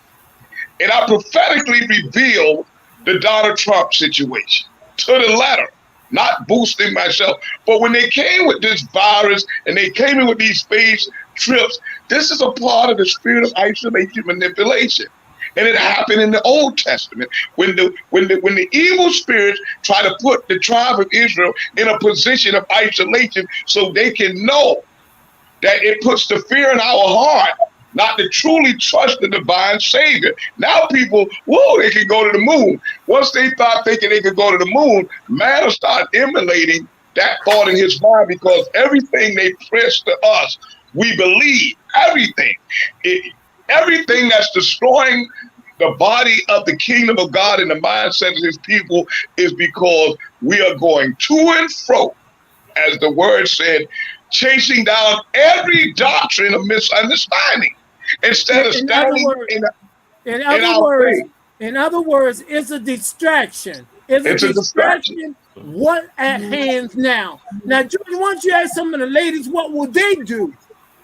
and I prophetically revealed the Donald Trump situation to the letter, not boosting myself, but when they came with this virus and they came in with these space trips, this is a part of the spirit of isolation manipulation. And it happened in the Old Testament when the evil spirits try to put the tribe of Israel in a position of isolation so they can know that it puts the fear in our heart not to truly trust the divine Savior. Now people, they can go to the moon. Once they start thinking they could go to the moon, man will start emulating that thought in his mind, because everything they press to us, we believe. Everything. Everything that's destroying the body of the kingdom of God and the mindset of his people is because we are going to and fro, as the word said, chasing down every doctrine of misunderstanding instead of standing in our faith. In other words, it's a distraction. It's a distraction. What at hand now? Now, Julie, why don't you ask some of the ladies what will they do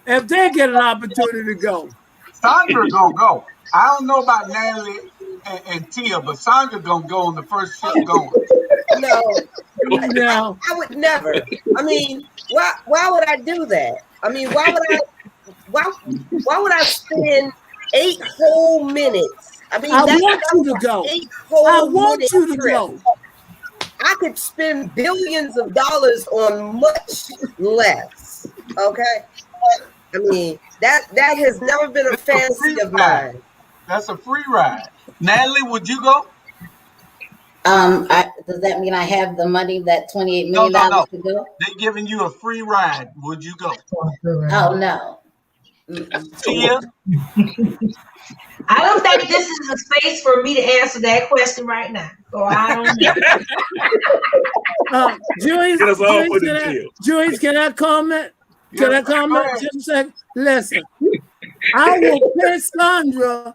if they get an opportunity to go? Sandra gonna go. I don't know about Natalie and Tia, but Sandra gonna go on the first ship going. No, I would never. I mean, why would I do that? I mean, why would I spend 8 whole minutes? I mean, I want you to go. I want you to go. I could spend billions of dollars on much less. Okay. I mean, that has never been a fantasy of mine. That's a free ride. Natalie, would you go? Does that mean I have the money, that $28 million to go? They're giving you a free ride. Would you go? Oh, no. Tia? I don't think this is a space for me to answer that question right now. So I don't know. Julius, can I comment? Can I comment just a second? Listen, I will pay Sandra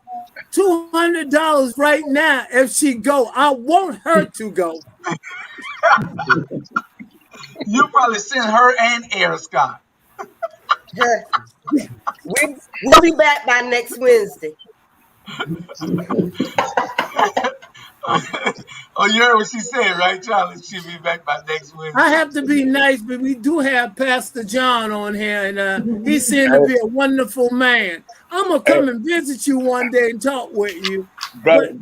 $200 right now if she go. I want her to go. You probably send her and Air Scott. We'll be back by next Wednesday. Oh, you heard what she said, right, Charlie? She'll be back by next Wednesday. I have to be nice, but we do have Pastor John on here, and he seemed to be a wonderful man. I'm gonna come and visit you one day and talk with you. Brother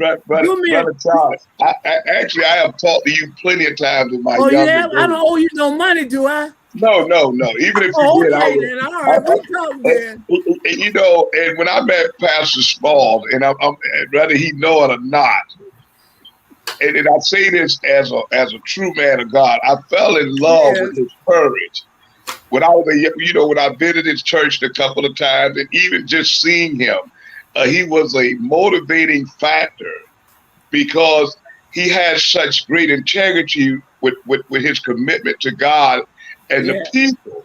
Charles, I have talked to you plenty of times in my younger days. I don't owe you no money, do I? No. Even if you did, I would. All right, we talk then. You know, and when I met Pastor Small, and I'm whether he know it or not, and I say this as a true man of God, I fell in love with his courage. When I was when I visited his church a couple of times, and even just seeing him, he was a motivating factor because he had such great integrity with his commitment to God and the people.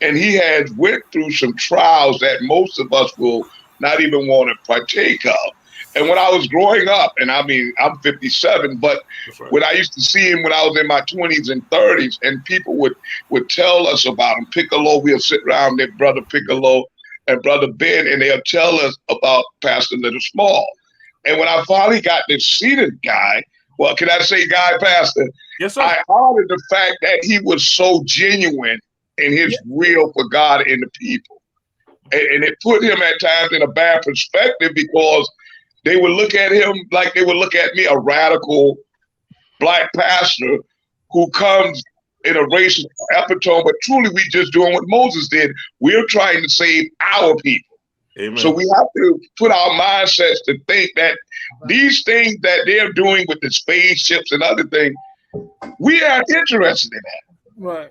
And he had went through some trials that most of us will not even want to partake of. And when I was growing up, and I mean, I'm 57, but when I used to see him when I was in my 20s and 30s, and people would tell us about him, Piccolo, we'll sit around there, Brother Piccolo and Brother Ben, and they'll tell us about Pastor Little Small. And when I finally got to see this guy, well, can I say guy, Pastor? Yes, sir. I honored the fact that he was so genuine in his will for God and the people. And it put him at times in a bad perspective because they would look at him like they would look at me, a radical black pastor who comes in a racist epitome, but truly we just doing what Moses did. We're trying to save our people. Amen. So we have to put our mindsets to think that these things that they're doing with the spaceships and other things, we are interested in that. Right.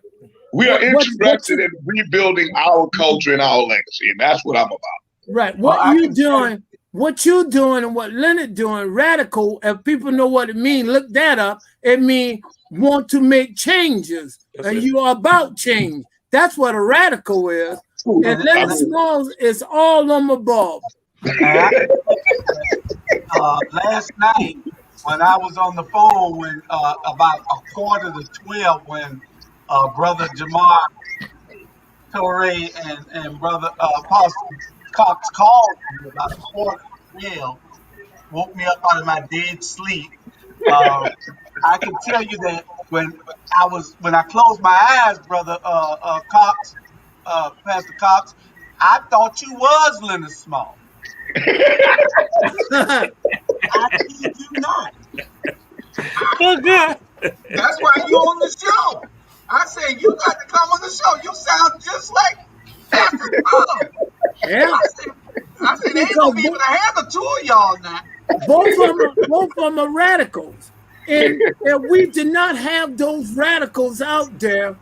We are interested in rebuilding our culture and our legacy, and that's what I'm about. Right. What you're doing and what Leonard doing, radical, if people know what it means, look that up. It means want to make changes. And you are about change. That's what a radical is. And Leonard Smalls is all on above. Last night, when I was on the phone when about 11:45, when Brother Jamar Torrey and Brother Apostle Cox called me about 11:45, woke me up out of my dead sleep. I can tell you that when I closed my eyes, Brother Cox, Pastor Cox, I thought you was Leonard Small. I kid you not. Oh, God. That's why you on the show. I said, you got to come on the show. You sound just like Pastor Small. Yeah. I said, they ain't going to be able to handle two of y'all now. Both of them are radicals. And if we did not have those radicals out there,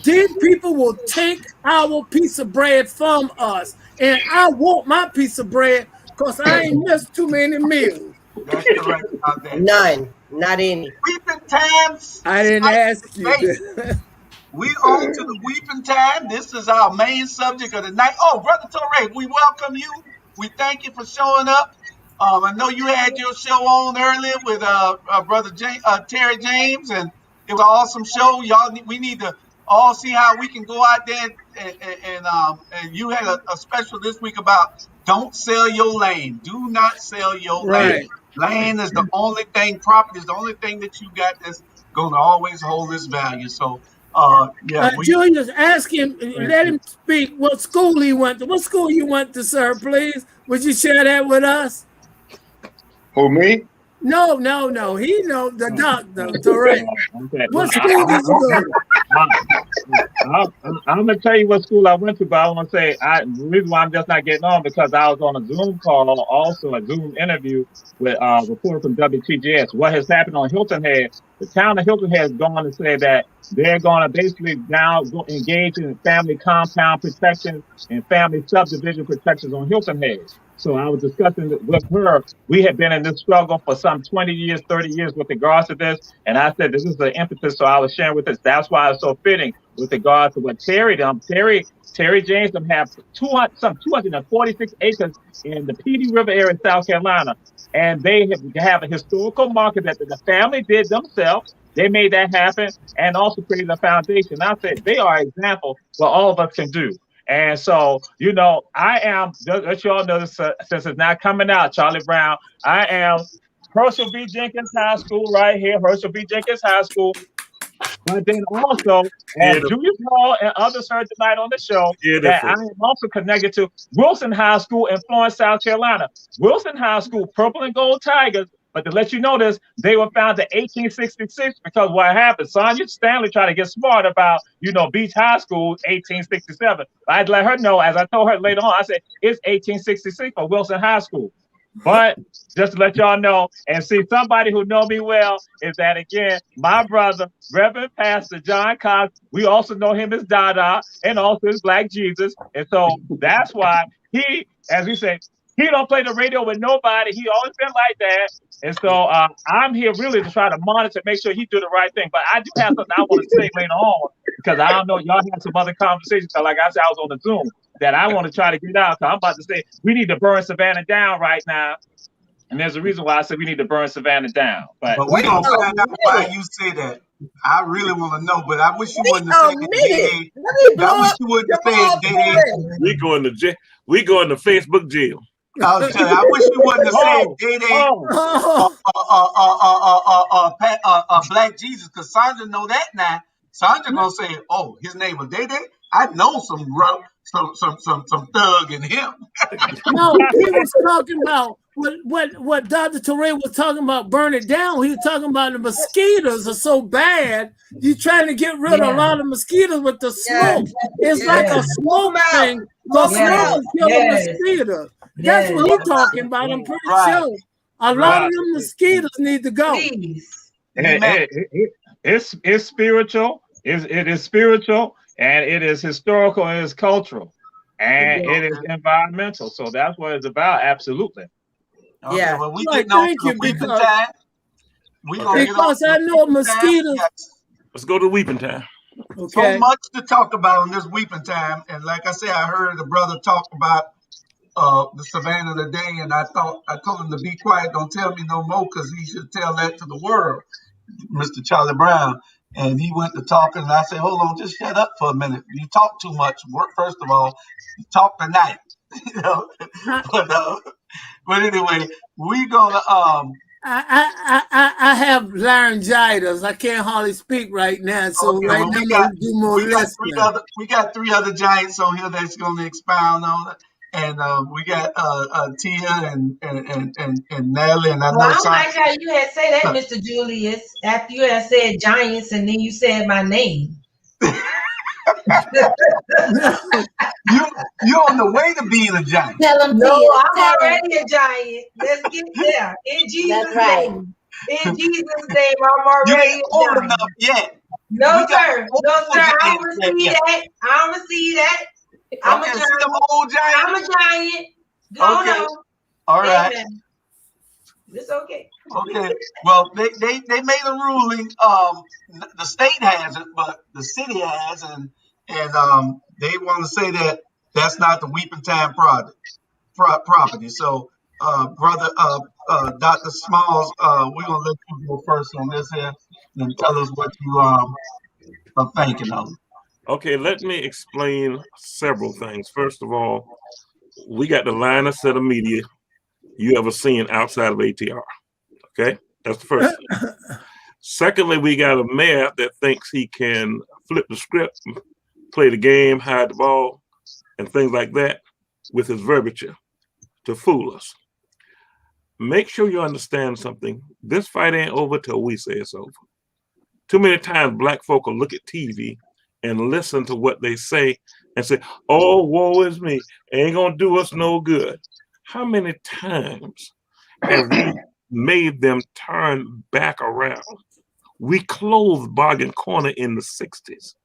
these people will take our piece of bread from us. And I want my piece of bread because I ain't missed too many meals. That's correct about that. None. Not any. Weeping times. I didn't ask you. We on to the weeping time. This is our main subject of the night. Oh, Brother Torrey, we welcome you. We thank you for showing up. I know you had your show on earlier with Brother Terry James, and it was an awesome show. Y'all, we need to all see how we can go out there and you had a special this week about don't sell your land. Do not sell your land. Land is the only thing, property is the only thing that you got that's going to always hold its value. So, Julius, ask him, let him speak what school he went to. What school you went to, sir, please? Would you share that with us? Who, me? No. He knows the doctor, Torrey. What school did you go to? I'm going to tell you what school I went to, but I want to say the reason why I'm just not getting on because I was on a Zoom call, also a Zoom interview with a reporter from WTJS. What has happened on Hilton Head, the town of Hilton Head has gone to say that they're going to basically now engage in family compound protection and family subdivision protections on Hilton Head. So I was discussing with her. We have been in this struggle for some 20 years, 30 years with regards to this. And I said, this is the impetus. So I was sharing with us. That's why it's so fitting with regards to what Terry James have 246 acres in the Petey River area in South Carolina. And they have a historical marker that the family did themselves. They made that happen and also created a foundation. I said, they are an example what all of us can do. And so, you know, I am, let you all know this, since it's not coming out, Charlie Brown, I am Herschel B. Jenkins High School right here, Herschel B. Jenkins High School. But then also, as Julius Hall and others heard tonight on the show, that I am also connected to Wilson High School in Florence, South Carolina. Wilson High School, Purple and Gold Tigers. But to let you know this, they were founded in 1866 because what happened, Sonia Stanley tried to get smart about, you know, Beach High School, 1867. I had to let her know, as I told her later on, I said, it's 1866 for Wilson High School. But just to let y'all know, and see, somebody who know me well is that, again, my brother, Reverend Pastor John Cox, we also know him as Dada and also as Black Jesus. And so that's why he, as we say, he don't play the radio with nobody. He always been like that. And so I'm here really to try to monitor, make sure he do the right thing. But I do have something I want to say later on, because I don't know, y'all have some other conversations. Like I said, I was on the Zoom that I want to try to get out. So I'm about to say we need to burn Savannah down right now. And there's a reason why I said we need to burn Savannah down. But we're going to find out why you say that. I really want to know, but I wish you wouldn't have said it. I wish you wouldn't have said it. We going to jail. We going to Facebook jail. I was telling you, I wish you wouldn't have said Black Jesus, because Sandra know that now. Sandra gonna say, "Oh, his name was Day Day." I know some thug in him. No, he was talking about what Dr. Torre was talking about. Burn it down. He was talking about the mosquitoes are so bad. You're trying to get rid of a lot of mosquitoes with the smoke. It's like a smoke thing. The smoke kill the mosquitoes. That's what he's talking about. I'm pretty sure a lot of them mosquitoes need to go. It's spiritual. It is spiritual, and it is historical, and it's cultural, and it is environmental. So that's what it's about. Absolutely. Okay, yeah. Well, we getting on to the weeping time. Because I know mosquitoes. Let's go to weeping time. Okay. So much to talk about on this weeping time, and like I said, I heard the brother talk about the Savannah today, and I told him to be quiet, don't tell me no more, because he should tell that to the world, Mr. Charlie Brown. And he went to talking, and I said, hold on, just shut up for a minute. You talk too much. First of all, you talk tonight. You know? But anyway, we're gonna I have laryngitis. I can't hardly speak right now, so right now I'm gonna do more listening. We got three other giants on here that's gonna expound on it. And we got Tia and Nelly, and I know. I don't like how you had say that, Mr. Julius, after you had said giants, and then you said my name. You're on the way to being a giant. No, I'm already a giant. Let's get there. In Jesus' name. In Jesus' name, I'm already old enough yet. No, sir. No, sir. I don't receive that. I don't receive that. I'm a giant. I'm a giant. Go on. All right. Amen. It's okay. Okay. Well, they made a ruling. The state hasn't, but the city has, and they want to say that that's not the weeping time property. So, brother, Dr. Smalls, we're gonna let you go first on this here, and tell us what you are thinking of. Okay, let me explain several things. First of all, we got the linest set of media you ever seen outside of ATR. Okay, that's the first thing. Secondly, we got a mayor that thinks he can flip the script, play the game, hide the ball, and things like that with his verbiage to fool us. Make sure you understand something. This fight ain't over till we say it's over. Too many times Black folk will look at TV and listen to what they say and say, oh, woe is me, ain't gonna do us no good. How many times have we made them turn back around? We closed Bargain Corner in the 60s,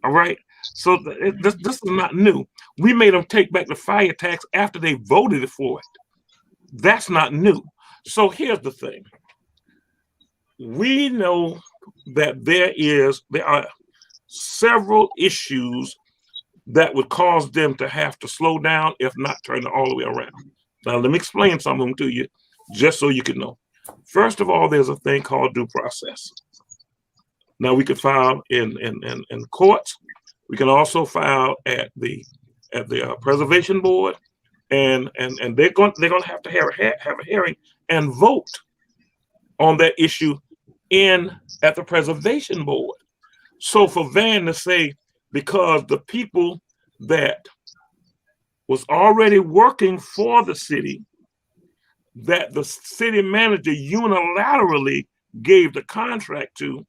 all right? So this is not new. We made them take back the fire tax after they voted for it. That's not new. So here's the thing. We know that there are several issues that would cause them to have to slow down, if not turn it all the way around. Now, let me explain some of them to you, just so you can know. First of all, there's a thing called due process. Now, we can file in courts. We can also file at the at the preservation board, and they're going to have to have a hearing and vote on that issue at the preservation board. So for Van to say, because the people that was already working for the city, that the city manager unilaterally gave the contract to,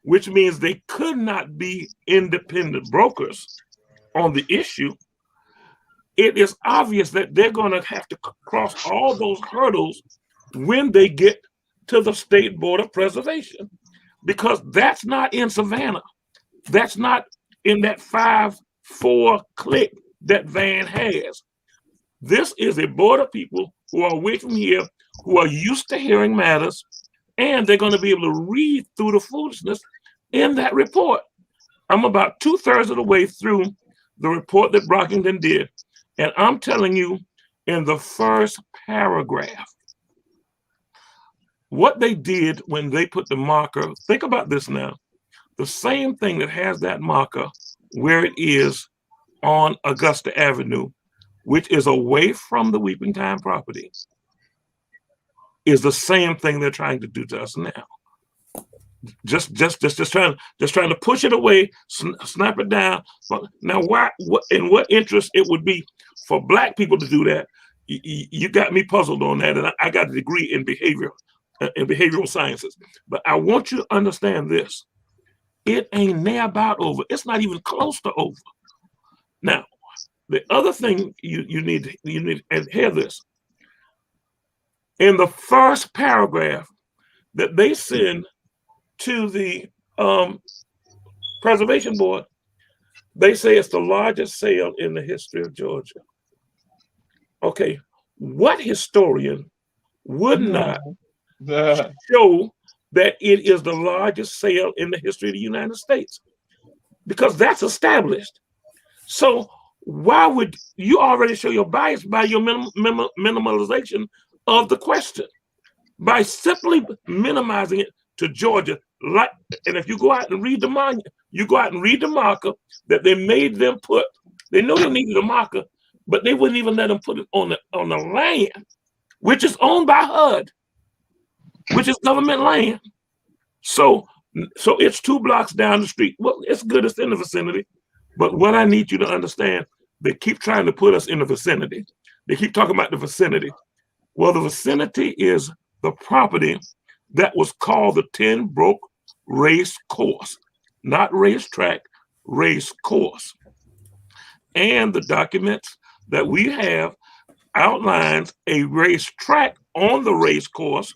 which means they could not be independent brokers on the issue, it is obvious that they're going to have to cross all those hurdles when they get to the State Board of Preservation, because that's not in Savannah. That's not in that 5-4 click that Van has. This is a board of people who are away from here, who are used to hearing matters, and they're going to be able to read through the foolishness in that report. I'm about 2/3 of the way through the report that Brockington did, and I'm telling you, in the first paragraph, what they did when they put the marker, think about this now, the same thing that has that marker where it is on Augusta Avenue, which is away from the Weeping Time property, is the same thing they're trying to do to us now. Just trying to push it away, snap it down. Now, in what interest it would be for Black people to do that? You got me puzzled on that, and I got a degree in behavioral sciences. But I want you to understand this: it ain't near about over. It's not even close to over. Now, the other thing you need and hear this. In the first paragraph that they send to the preservation board, they say it's the largest sale in the history of Georgia. Okay, what historian would not show that it is the largest sale in the history of the United States? Because that's established. So why would you already show your bias by your minimalization of the question, by simply minimizing it to Georgia? And if you go out and read the monument, you go out and read the marker that they made them put. They know they needed a marker, but they wouldn't even let them put it on the land, which is owned by HUD, which is government land. So it's 2 blocks down the street. Well, it's good it's in the vicinity, but what I need you to understand, they keep trying to put us in the vicinity. They keep talking about the vicinity. Well, the vicinity is the property that was called the 10 Brook Race Course, not racetrack, race course. And the documents that we have outlines a racetrack on the race course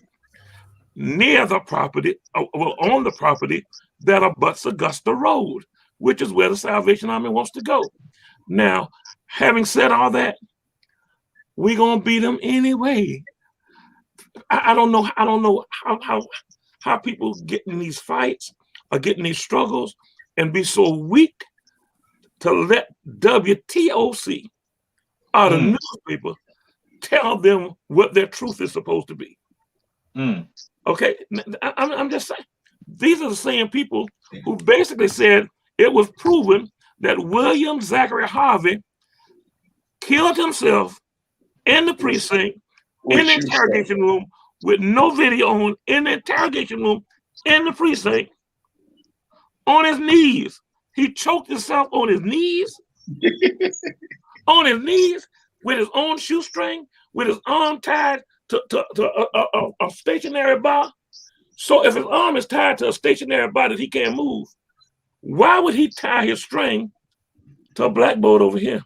near the property, on the property that abuts Augusta Road, which is where the Salvation Army wants to go. Now, having said all that, we're gonna beat them anyway. I don't know how people get in these fights or get in these struggles and be so weak to let WTOC or the newspaper tell them what their truth is supposed to be. Okay, I'm just saying, these are the same people who basically said it was proven that William Zachary Harvey killed himself in the precinct, in the interrogation room, with no video on, in the interrogation room, in the precinct, on his knees. He choked himself on his knees, on his knees, with his own shoestring, with his arm tied to a stationary bar. So if his arm is tied to a stationary bar that he can't move, why would he tie his string to a blackboard over here?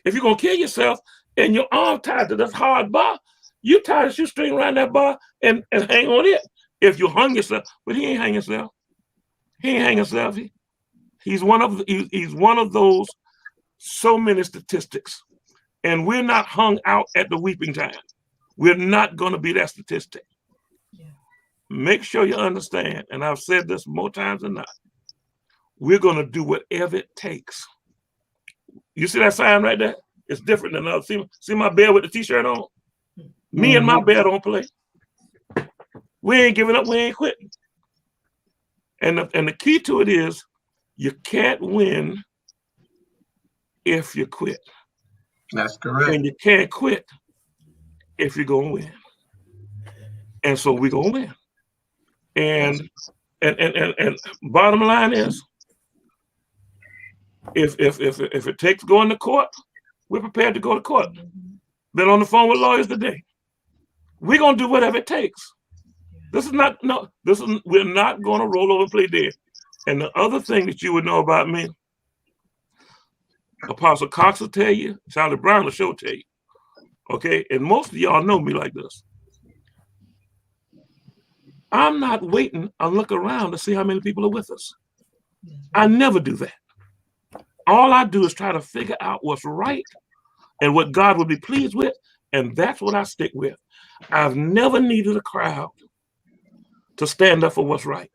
If you're gonna kill yourself and your arm tied to this hard bar, you tie the shoestring around that bar and hang on it. If you hung yourself, but he ain't hang himself. He ain't hang himself. He's one of those so many statistics, and we're not hung out at the Weeping Time. We're not going to be that statistic. Yeah. Make sure you understand, and I've said this more times than not, we're going to do whatever it takes. You see that sign right there? It's different than others. See my bear with the t-shirt on? Me and my bear don't play. We ain't giving up. We ain't quitting. And the key to it is you can't win if you quit. That's correct. And you can't quit if you're going to win. And so we're going to win. And bottom line is, if it takes going to court, we're prepared to go to court. Been on the phone with lawyers today. We're going to do whatever it takes. We're not going to roll over and play dead. And the other thing that you would know about me, Apostle Cox will tell you, Charlie Brown will sure tell you. Okay, and most of y'all know me like this. I'm not waiting and look around to see how many people are with us. I never do that. All I do is try to figure out what's right and what God would be pleased with, and that's what I stick with. I've never needed a crowd to stand up for what's right,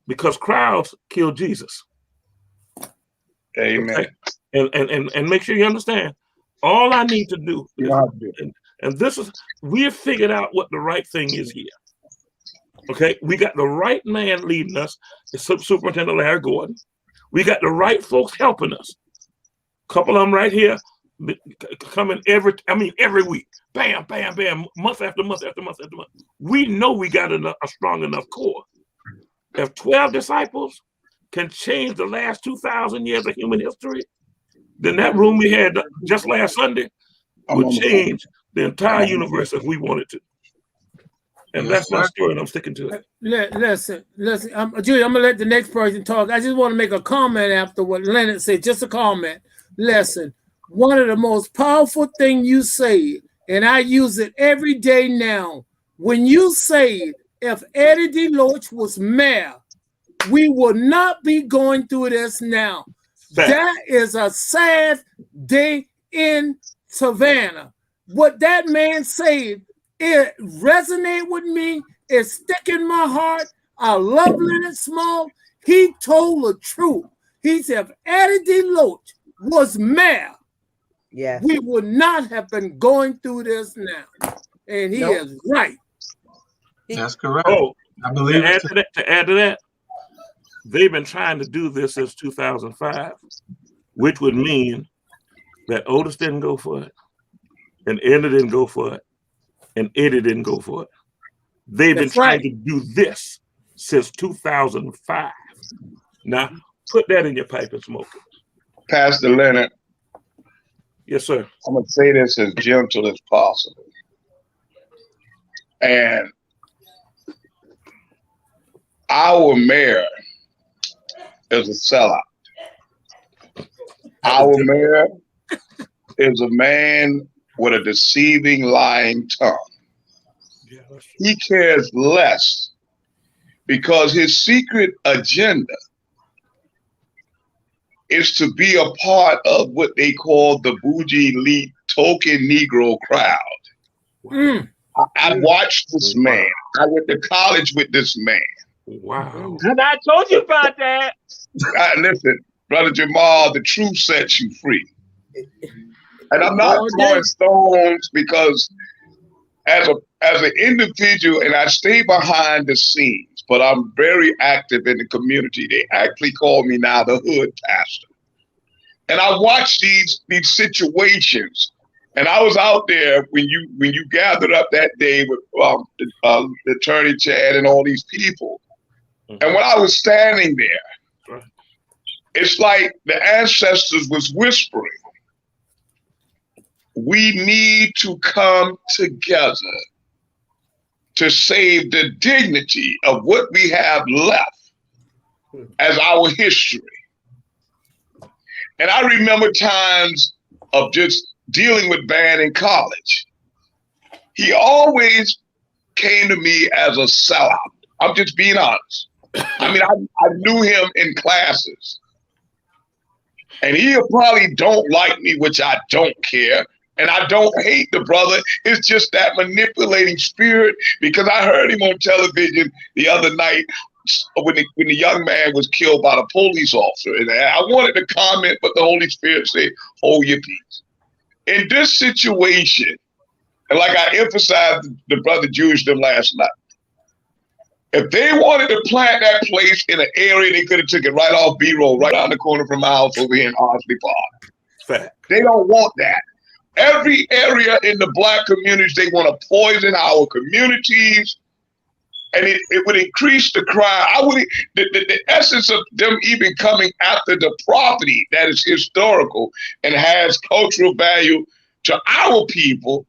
because crowds kill Jesus. Amen. Okay? And make sure you understand, all I need to do is, and this is, we've figured out what the right thing is here. Okay, we got the right man leading us, the Superintendent Larry Gordon. We got the right folks helping us. A couple of them right here coming every week. Bam, bam, bam, month after month after month after month. We know we got a strong enough core. If 12 disciples can change the last 2,000 years of human history, then that room we had just last Sunday would change the entire universe if we wanted to. And that's my story, and I'm sticking to it. Listen, Julie, I'm going to let the next person talk. I just want to make a comment after what Leonard said, just a comment. Listen, one of the most powerful things you say, and I use it every day now, when you say, if Eddie DeLoach was mayor, we would not be going through this now. That is a sad day in Savannah. What that man said, it resonated with me. It stuck in my heart. I love Leonard Small. He told the truth. He said, if Eddie DeLoach was mayor, we would not have been going through this now. And he is right. That's correct. Oh, I believe to add to that, they've been trying to do this since 2005, which would mean that Otis didn't go for it, and Enda didn't go for it, and Eddie didn't go for it. They've been trying to do this since 2005. Now, put that in your pipe and smoke it. Pastor Leonard. Yes, sir. I'm going to say this as gentle as possible. And our mayor is a sellout. Our mayor is a man with a deceiving, lying tongue. He cares less because his secret agenda is to be a part of what they call the bougie elite token Negro crowd. I watched this man. I went to college with this man. Wow. And I told you about that. Listen, Brother Jamal, the truth sets you free. And I'm not throwing stones because as an individual, and I stay behind the scenes, but I'm very active in the community. They actually call me now the hood pastor. And I watch these situations. And I was out there when you gathered up that day with the attorney Chad and all these people. And when I was standing there, it's like the ancestors was whispering, we need to come together to save the dignity of what we have left as our history. And I remember times of just dealing with Van in college. He always came to me as a sellout. I'm just being honest. I mean, I knew him in classes. And he'll probably don't like me, which I don't care. And I don't hate the brother. It's just that manipulating spirit, because I heard him on television the other night when the young man was killed by the police officer. And I wanted to comment, but the Holy Spirit said, hold your peace. In this situation, and like I emphasized the brother Jewish them last night, If they wanted to plant that place in an area, they could have took it right off B-roll, right around the corner from my house over here in Ardsley Park. Fact. They don't want that. Every area in the Black communities, they want to poison our communities, and it would increase the crime. The essence of them even coming after the property that is historical and has cultural value to our people,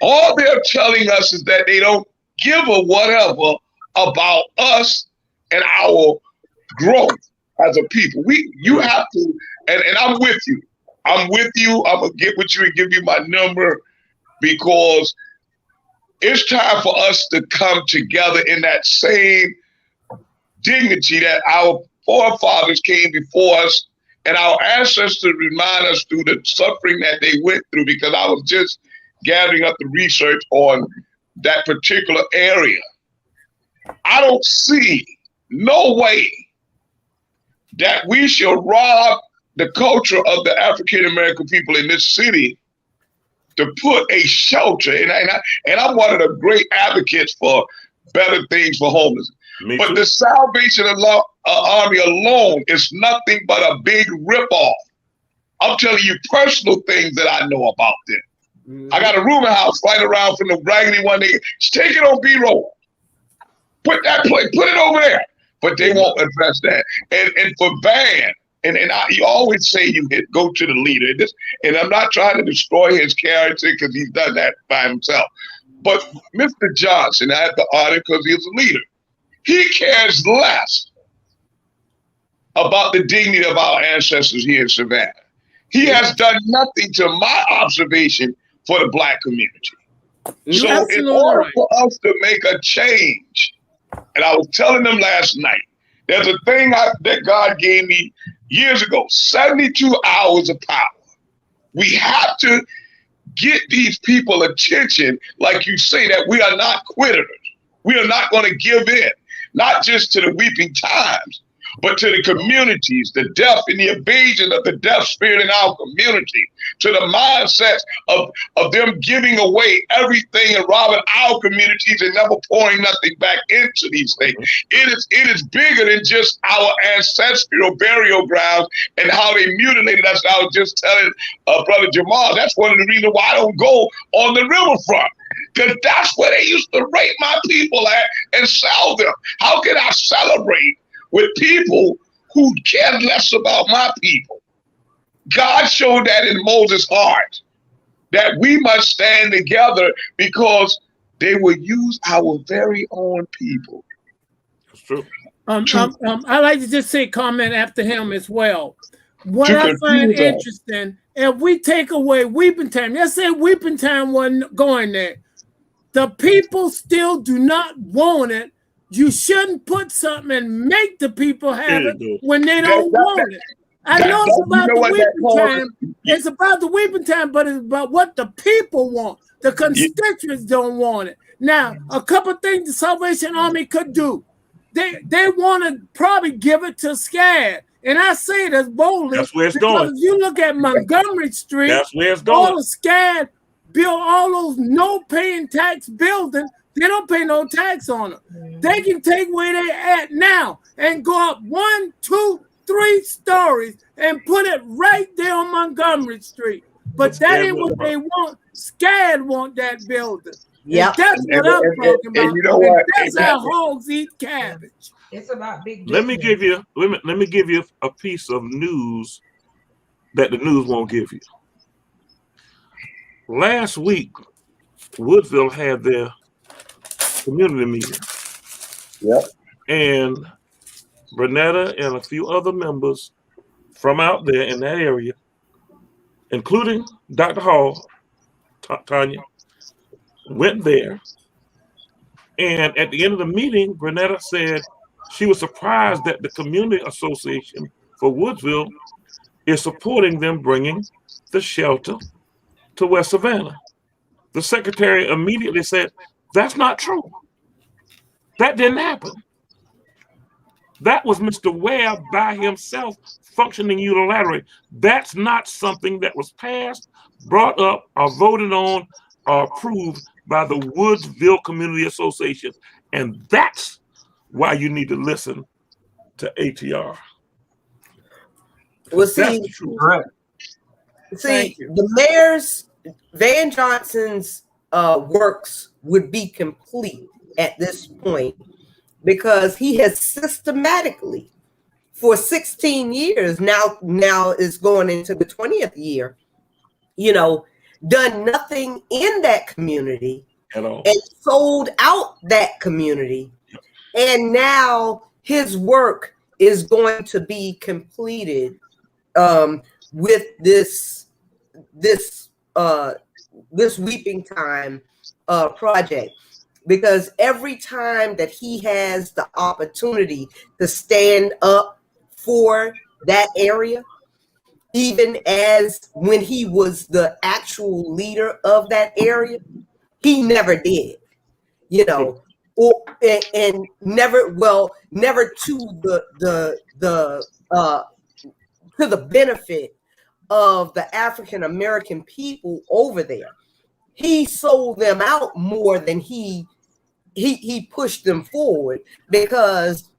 all they're telling us is that they don't give a whatever about us and our growth as a people. You have to, and I'm with you. I'm with you. I'm gonna get with you and give you my number, because it's time for us to come together in that same dignity that our forefathers came before us and our ancestors remind us through the suffering that they went through. Because I was just gathering up the research on that particular area. I don't see no way that we should rob the culture of the African American people in this city to put a shelter. And I'm one of the great advocates for better things for homeless. But the Salvation Army alone is nothing but a big ripoff. I'm telling you personal things that I know about them. I got a rooming house right around from the Raggedy one. Just take it on B-roll. Put it over there. But they won't address that. And for Van, you always say go to the leader. And I'm not trying to destroy his character because he's done that by himself. But Mr. Johnson, I have to honor because he's a leader. He cares less about the dignity of our ancestors here in Savannah. He has done nothing to my observation for the Black community. So in order for us to make a change, and I was telling them last night, there's a thing that God gave me years ago, 72 hours of power. We have to get these people attention, like you say, that we are not quitters. We are not going to give in, not just to the weeping times, but to the communities, the deaf and the invasion of the deaf spirit in our community, to the mindsets of them giving away everything and robbing our communities and never pouring nothing back into these things. It is bigger than just our ancestral burial grounds and how they mutilated us. I was just telling Brother Jamal, that's one of the reasons why I don't go on the riverfront. Because that's where they used to rape my people at and sell them. How can I celebrate with people who care less about my people? God showed that in Moses' heart, that we must stand together because they will use our very own people. That's true. I like to just say comment after him as well. What I find interesting, if we take away weeping time, let's say weeping time wasn't going there. The people still do not want it. You shouldn't put something and make the people have it when they don't want it. I know it's about the weeping time. It's about the weeping time, but it's about what the people want. The constituents don't want it. Now, a couple things the Salvation Army could do. They want to probably give it to SCAD. And I say this boldly. That's where it's going. If you look at Montgomery Street, that's where it's going. All the SCAD build all those no-paying tax buildings. They don't pay no tax on them. They can take where they're at now and go up 1, 2, 3 stories and put it right there on Montgomery Street. But that ain't what they want. SCAD want that building. Yeah, that's what I'm talking about. And you know what? That's how hogs eat cabbage. It's about big. Let me give you a piece of news that the news won't give you. Last week, Woodville had their community meeting. Yep. And Bernetta and a few other members from out there in that area, including Dr. Hall, Tanya, went there. And at the end of the meeting, Bernetta said she was surprised that the Community Association for Woodsville is supporting them bringing the shelter to West Savannah. The secretary immediately said, that's not true. That didn't happen. That was Mr. Webb by himself functioning unilaterally. That's not something that was passed, brought up, or voted on, or approved by the Woodsville Community Association. And that's why you need to listen to ATR. Well, That's see, the truth. Correct. see, the mayor's Van Johnson's works would be complete at this point because he has systematically, for 16 years now is going into the 20th year, done nothing in that community At all. and sold out that community. And now his work is going to be completed with this Weeping Time project, because every time that he has the opportunity to stand up for that area, even as when he was the actual leader of that area, he never did, and never to the benefit of the African American people over there. He sold them out more than he pushed them forward, because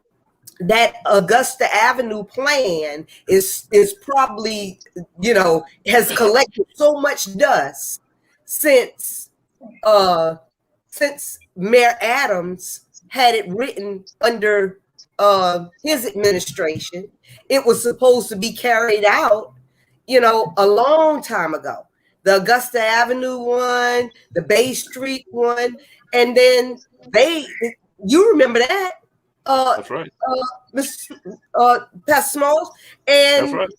that Augusta Avenue plan is probably, has collected so much dust since Mayor Adams had it written under his administration. It was supposed to be carried out, a long time ago. The Augusta Avenue one, the Bay Street one, and then you remember that? That's right. Pastor Smalls, and That's right.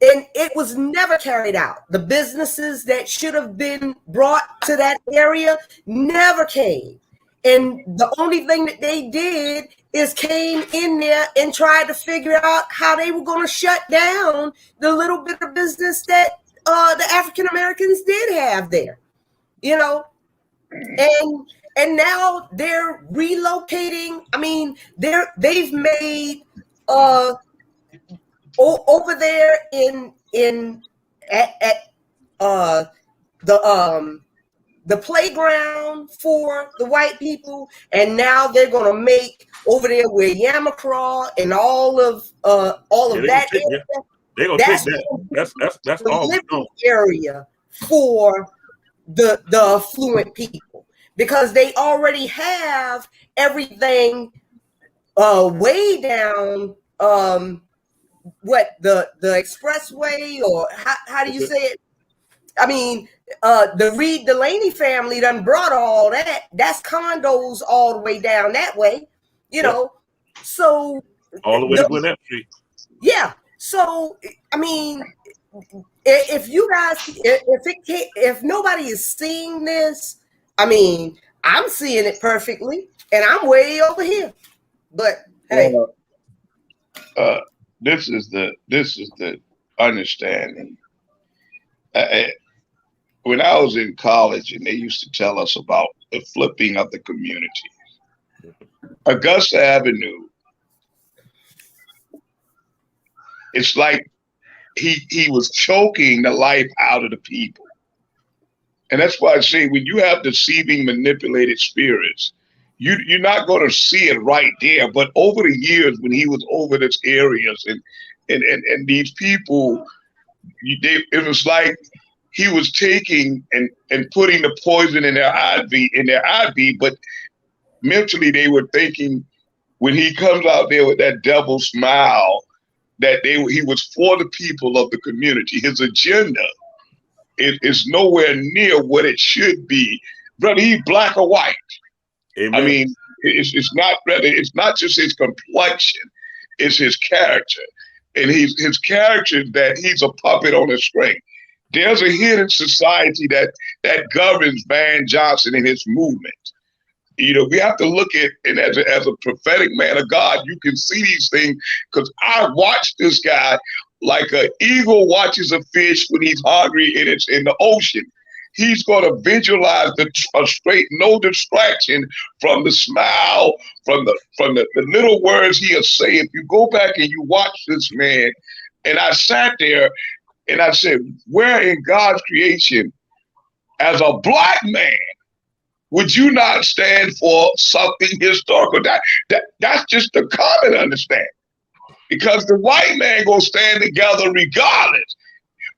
And it was never carried out. The businesses that should have been brought to that area never came. And the only thing that they did is came in there and tried to figure out how they were going to shut down the little bit of business that the African Americans did have there, and now they're relocating. I mean, they've made over there at the playground for the white people, and now they're going to make over there where Yamacraw and all of that area. They're gonna take that. That's the all living area for the affluent people, because they already have everything way down the expressway, or how do you say it? I mean, the Reed Delaney family done brought all that. That's condos all the way down that way, So all the way to Gwinnett Street. Yeah. So I mean, if you guys, if nobody is seeing this, I mean, I'm seeing it perfectly, and I'm way over here. But hey, this is the understanding. When I was in college, and they used to tell us about the flipping of the community, Augusta Avenue, it's like he was choking the life out of the people. And that's why I say, when you have deceiving, manipulated spirits, you're not going to see it right there. But over the years, when he was over these areas and these people, it was like he was taking and putting the poison in their IV, but mentally they were thinking, when he comes out there with that devil smile, that he was for the people of the community. His agenda is nowhere near what it should be. Brother, he's black or white. Amen. I mean, it's not just his complexion, it's his character. And his character is that he's a puppet on a string. There's a hidden society that governs Van Johnson and his movement. We have to look at, and as a prophetic man of God, you can see these things, because I watched this guy like an eagle watches a fish when he's hungry and it's in the ocean. He's going to visualize a straight, no distraction from the smile, from the little words he'll say. If you go back and you watch this man, and I sat there and I said, where in God's creation, as a black man, would you not stand for something historical? That's just the common understanding. Because the white man gonna stand together regardless.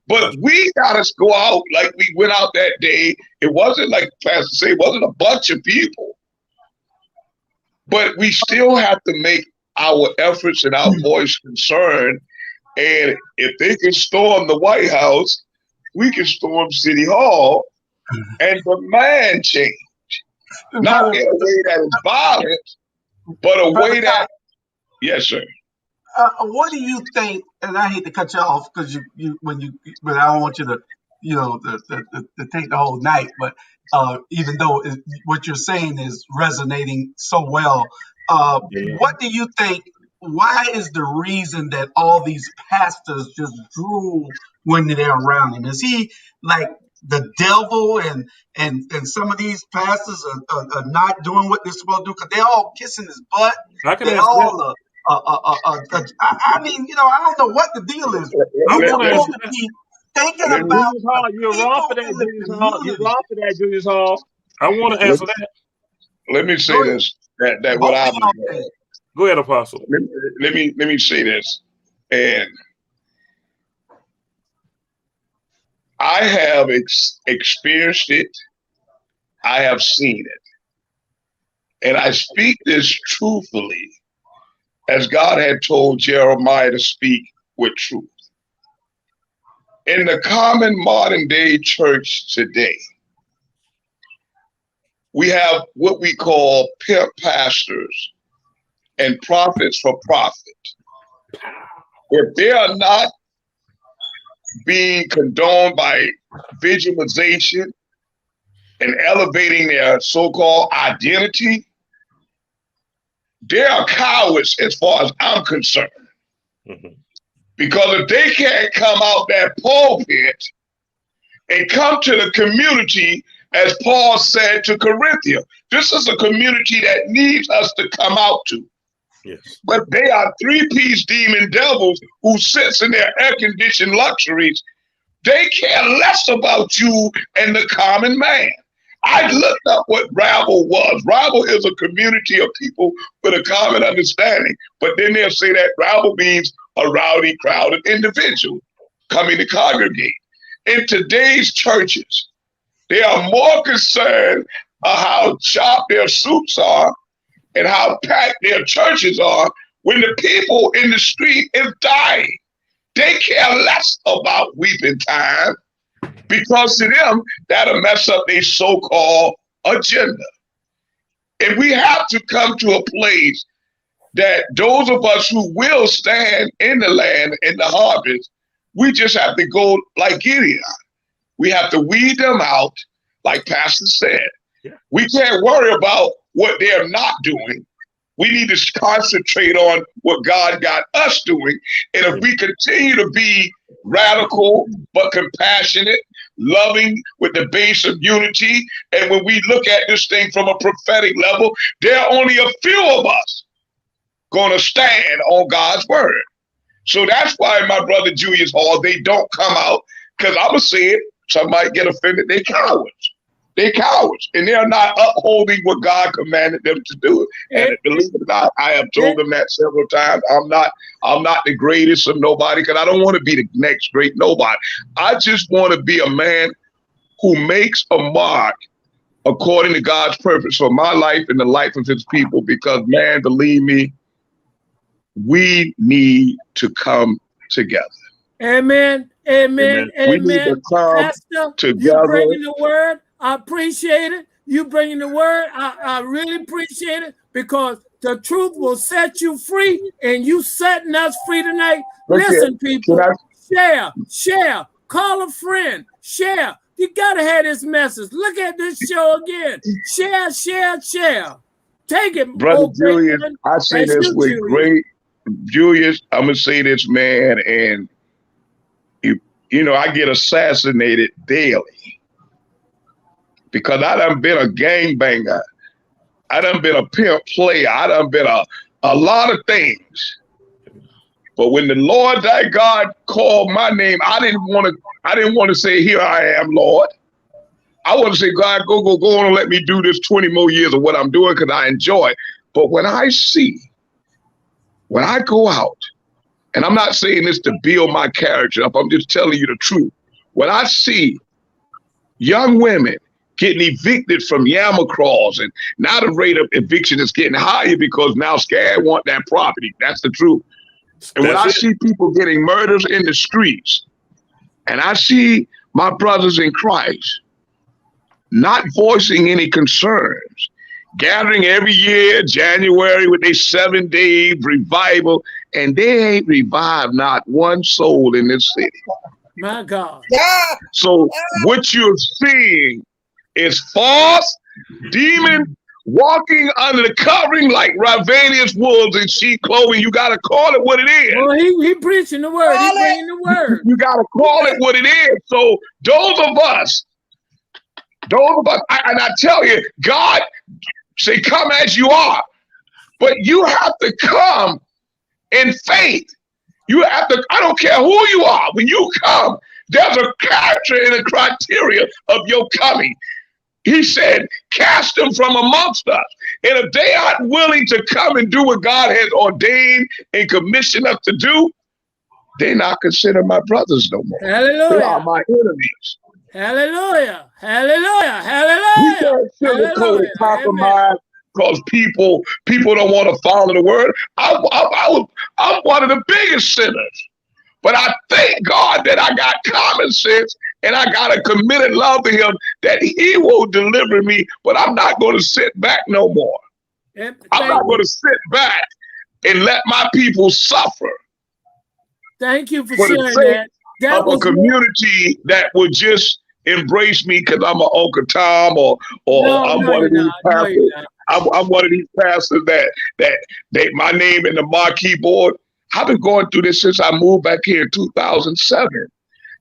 But we gotta go out like we went out that day. It wasn't like Pastor said, it wasn't a bunch of people. But we still have to make our efforts and our voice concerned. And if they can storm the White House, we can storm City Hall and demand change. Not in a way that is violent, but a way that, yes, sir. What do you think? And I hate to cut you off because but I don't want you to, to take the whole night. But even though what you're saying is resonating so well, what do you think? Why is the reason that all these pastors just drool when they're around him? Is he like the devil, and some of these pastors are not doing what they're supposed to do because they're all kissing his butt? They all I mean, I don't know what the deal is. I'm supposed to be thinking about you're wrong for that, Julius Hall. You're wrong for that, Julius Hall. I want to answer that. Let me say this. That what I go ahead, Apostle. Let me say this, and I have experienced it. I have seen it, and I speak this truthfully, as God had told Jeremiah to speak with truth. In the common modern day church today, we have what we call pimp pastors and prophets for profit. If they are not being condoned by visualization and elevating their so-called identity, they are cowards as far as I'm concerned. Mm-hmm. Because if they can't come out that pulpit and come to the community, as Paul said to Corinthians, this is a community that needs us to come out to. Yes. But they are three-piece demon devils who sits in their air-conditioned luxuries. They care less about you and the common man. I looked up what Rabble was. Rabble is a community of people with a common understanding. But then they'll say that Rabble means a rowdy crowd of individuals coming to congregate. In today's churches, they are more concerned about how sharp their suits are and how packed their churches are when the people in the street is dying. They care less about weeping time, because to them, that'll mess up their so-called agenda. And we have to come to a place that those of us who will stand in the land, in the harvest, we just have to go like Gideon. We have to weed them out, like Pastor said. Yeah. We can't worry about what they're not doing. We need to concentrate on what God got us doing. And if we continue to be radical but compassionate, loving with the base of unity, and when we look at this thing from a prophetic level, there are only a few of us going to stand on God's word. So that's why, my brother Julius Hall, they don't come out, because I'm going to say it, somebody get offended, they cowards. They cowards, and they're not upholding what God commanded them to do. And believe it or not, I have told them that several times. I'm not the greatest of nobody, because I don't want to be the next great nobody. I just want to be a man who makes a mark according to God's purpose for my life and the life of his people, because, man, believe me, we need to come together. Amen. Amen. Amen. We need to come Pastor, together. You bringing the word. I appreciate it. You bringing the word. I really appreciate it, because the truth will set you free, and you setting us free tonight. Listen, people, share, call a friend, share. You gotta have this message. Look at this show again. Share. Take it, brother Julius. I say this with great Julius. I'm gonna say this, man, and I get assassinated daily. Because I done been a gangbanger. I done been a pimp player. I done been a lot of things. But when the Lord thy God called my name, I didn't want to say, here I am, Lord. I want to say, God, go on and let me do this 20 more years of what I'm doing because I enjoy it. But when I go out, and I'm not saying this to build my character up, I'm just telling you the truth. When I see young women getting evicted from Yamacross, and now the rate of eviction is getting higher because now SCAD want that property. That's the truth. And when I see people getting murders in the streets, and I see my brothers in Christ not voicing any concerns, gathering every year, January, with their 7-day revival, and they ain't revived not one soul in this city. My God. So what you're seeing is false demon walking under the covering like ravenous wolves in sheep clothing. You got to call it what it is. Well, he preaching the word. He bringing the word. You got to call it what it is. So those of us, and I tell you, God say, come as you are. But you have to come in faith. You have to, I don't care who you are. When you come, there's a character and a criteria of your coming. He said, cast them from amongst us. And if they aren't willing to come and do what God has ordained and commissioned us to do, they're not considered my brothers no more. Hallelujah. They are my enemies. Hallelujah. Hallelujah. Hallelujah. We can't sugarcoat and compromise because people don't want to follow the word. I'm one of the biggest sinners. But I thank God that I got common sense and I got a committed love to him that he will deliver me, but I'm not going to sit back no more. I'm not going to sit back and let my people suffer. Thank you for sharing that. That was a community that would just embrace me because I'm an Uncle Tom or I'm one of these pastors. I'm one of these pastors that my name in the marquee board. I've been going through this since I moved back here in 2007,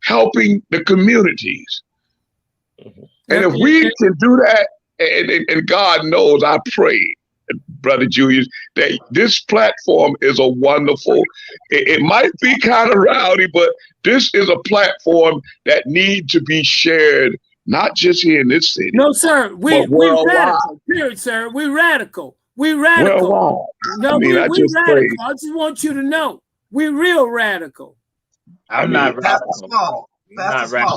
helping the communities. And if we can do that, and God knows, I pray, Brother Julius, that this platform is a wonderful, it might be kind of rowdy, but this is a platform that needs to be shared, not just here in this city. No, sir. We radical. Period, sir. We radical. We radical. Well, no, we radical. Pray. I just want you to know, we real radical. I'm not radical. That's small.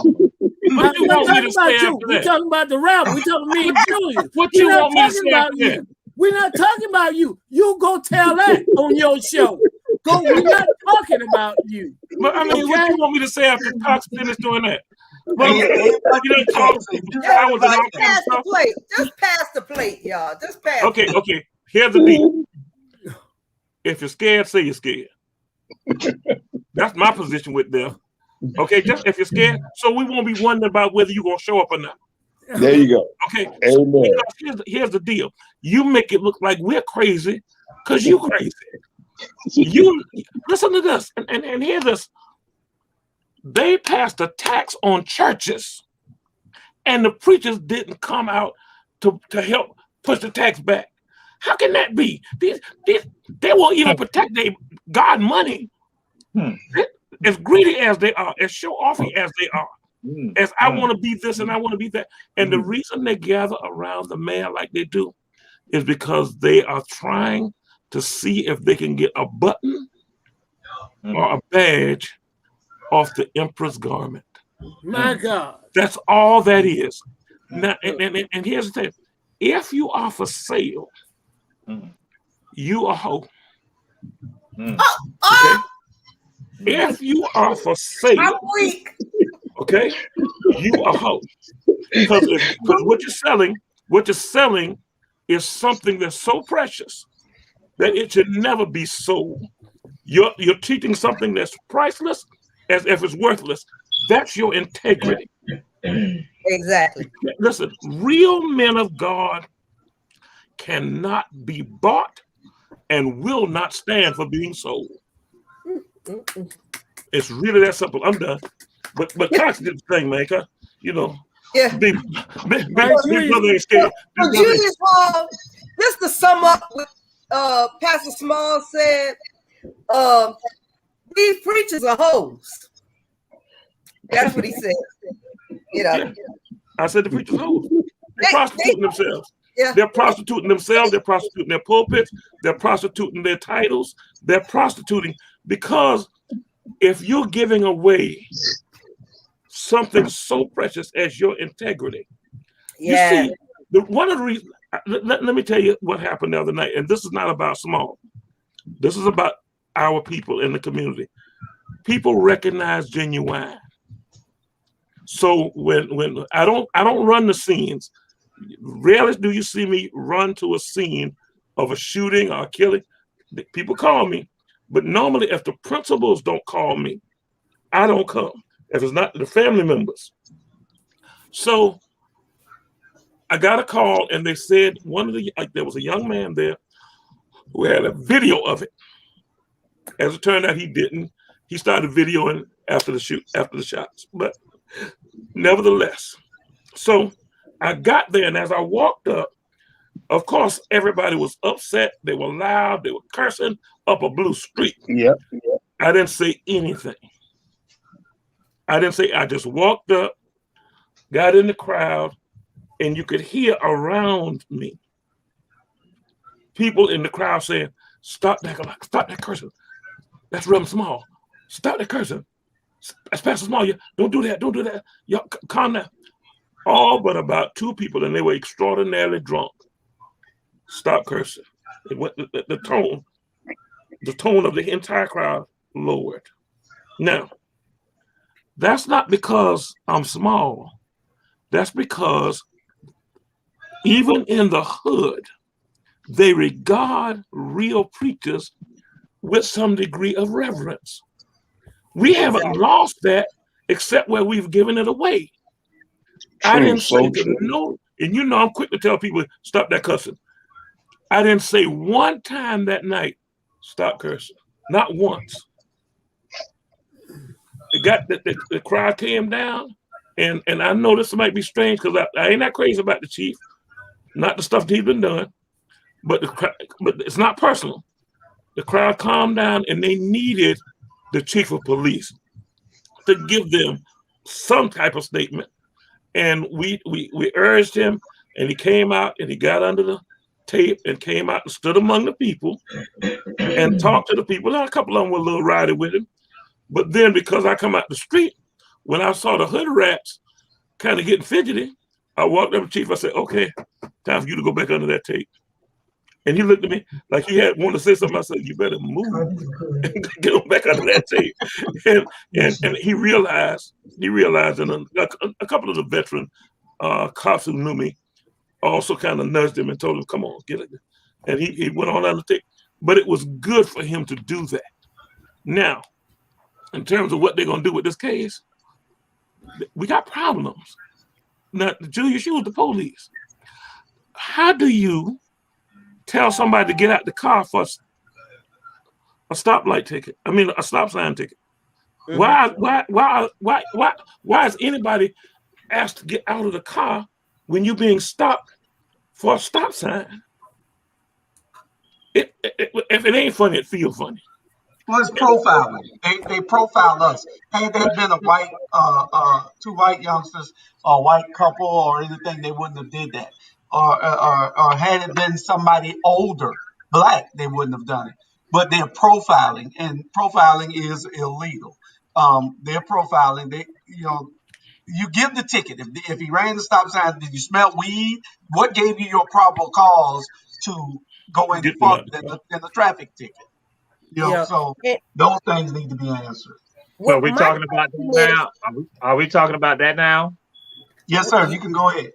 What you want me to say after that? We're talking about the Rabble. We're talking me and Julius. What you want me to say after that? We're not talking about you. You go tell that on your show. We're not talking about you. But I mean, what you want me to say after Cox finished doing that? But you didn't talk. Pass the plate. Just pass the plate, y'all. Just pass. Okay. Here's the deal. If you're scared, say you're scared. That's my position with them. Okay, just if you're scared, so we won't be wondering about whether you're gonna show up or not. There you go. Okay. Amen. So here's the deal. You make it look like we're crazy because you're crazy. You listen to this and hear this. They passed a tax on churches, and the preachers didn't come out to help push the tax back. How can that be? They won't even protect their God money. As greedy as they are, as show-offy as they are, as I want to be this and I want to be that. And the reason they gather around the man like they do is because they are trying to see if they can get a button or a badge off the emperor's garment. My God. That's all that is. Now, and here's the thing. If you are for sale, you a hoe. Okay? If you are for sale, I'm weak. Okay, you a hoe. Because what you're selling is something that's so precious that it should never be sold. You're teaching something that's priceless as if it's worthless. That's your integrity. Exactly. Listen, real men of God cannot be bought and will not stand for being sold. It's really that simple. I'm done. But Cox did the thing, man. You know. Yeah. Big brother ain't scared. Julius Hall, just to sum up what Pastor Small said, these preachers are hoes. That's what he said. You know. I said the preachers hoes. They're prostituting themselves. Yeah. They're prostituting themselves. They're prostituting their pulpits. They're prostituting their titles. They're prostituting because if you're giving away something so precious as your integrity, you see, one of the reasons. Let me tell you what happened the other night, and this is not about small. This is about our people in the community. People recognize genuine. So when I don't run the scenes. Rarely do you see me run to a scene of a shooting or a killing. People call me, but normally if the principals don't call me, I don't come. If it's not the family members. So I got a call and they said there was a young man there who had a video of it. As it turned out, he didn't. He started videoing after the shots, but nevertheless. So I got there, and as I walked up, of course, everybody was upset. They were loud. They were cursing up a blue street. Yep. I didn't say anything. I just walked up, got in the crowd, and you could hear around me people in the crowd saying, stop that cursing. That's Reverend Small. Stop that cursing. That's Pastor Small. Don't do that. Don't do that. Y'all calm down. All but about 2 people, and they were extraordinarily drunk. Stop cursing. It went, the tone of the entire crowd lowered. Now, that's not because I'm small. That's because even in the hood, they regard real preachers with some degree of reverence. We haven't lost that except where we've given it away. I didn't say no, and you know I'm quick to tell people, stop that cussing. I didn't say one time that night, stop cursing. Not once. It got the crowd came down, and I know this might be strange because I ain't that crazy about the chief, not the stuff that he's been doing, but it's not personal. The crowd calmed down, and they needed the chief of police to give them some type of statement. And we urged him, and he came out and he got under the tape and came out and stood among the people and talked to the people. Now, a couple of them were a little rowdy with him. But then because I come out the street, when I saw the hood rats kind of getting fidgety, I walked up to the chief. I said, okay, time for you to go back under that tape. And he looked at me like he had wanted to say something. I said, you better move and get him back under that tape. And he realized, and a couple of the veteran cops who knew me also kind of nudged him and told him, come on, get it. And he went on under the tape. But it was good for him to do that. Now, in terms of what they're going to do with this case, we got problems. Now, Julius, you was the police. How do you tell somebody to get out the car for a stoplight ticket? I mean, a stop sign ticket. Mm-hmm. Why is anybody asked to get out of the car when you're being stopped for a stop sign? If it ain't funny, it feels funny. Well, it's profiling. They profile us. Had there been a white, 2 white youngsters, or a white couple, or anything, they wouldn't have did that. Or had it been somebody older, black, they wouldn't have done it. But they're profiling, and profiling is illegal. They're profiling. You give the ticket. If he ran the stop sign, did you smell weed? What gave you your probable cause to go any further than the traffic ticket? So those things need to be answered. So are we talking about that now? Are we talking about that now? Yes, sir. You can go ahead.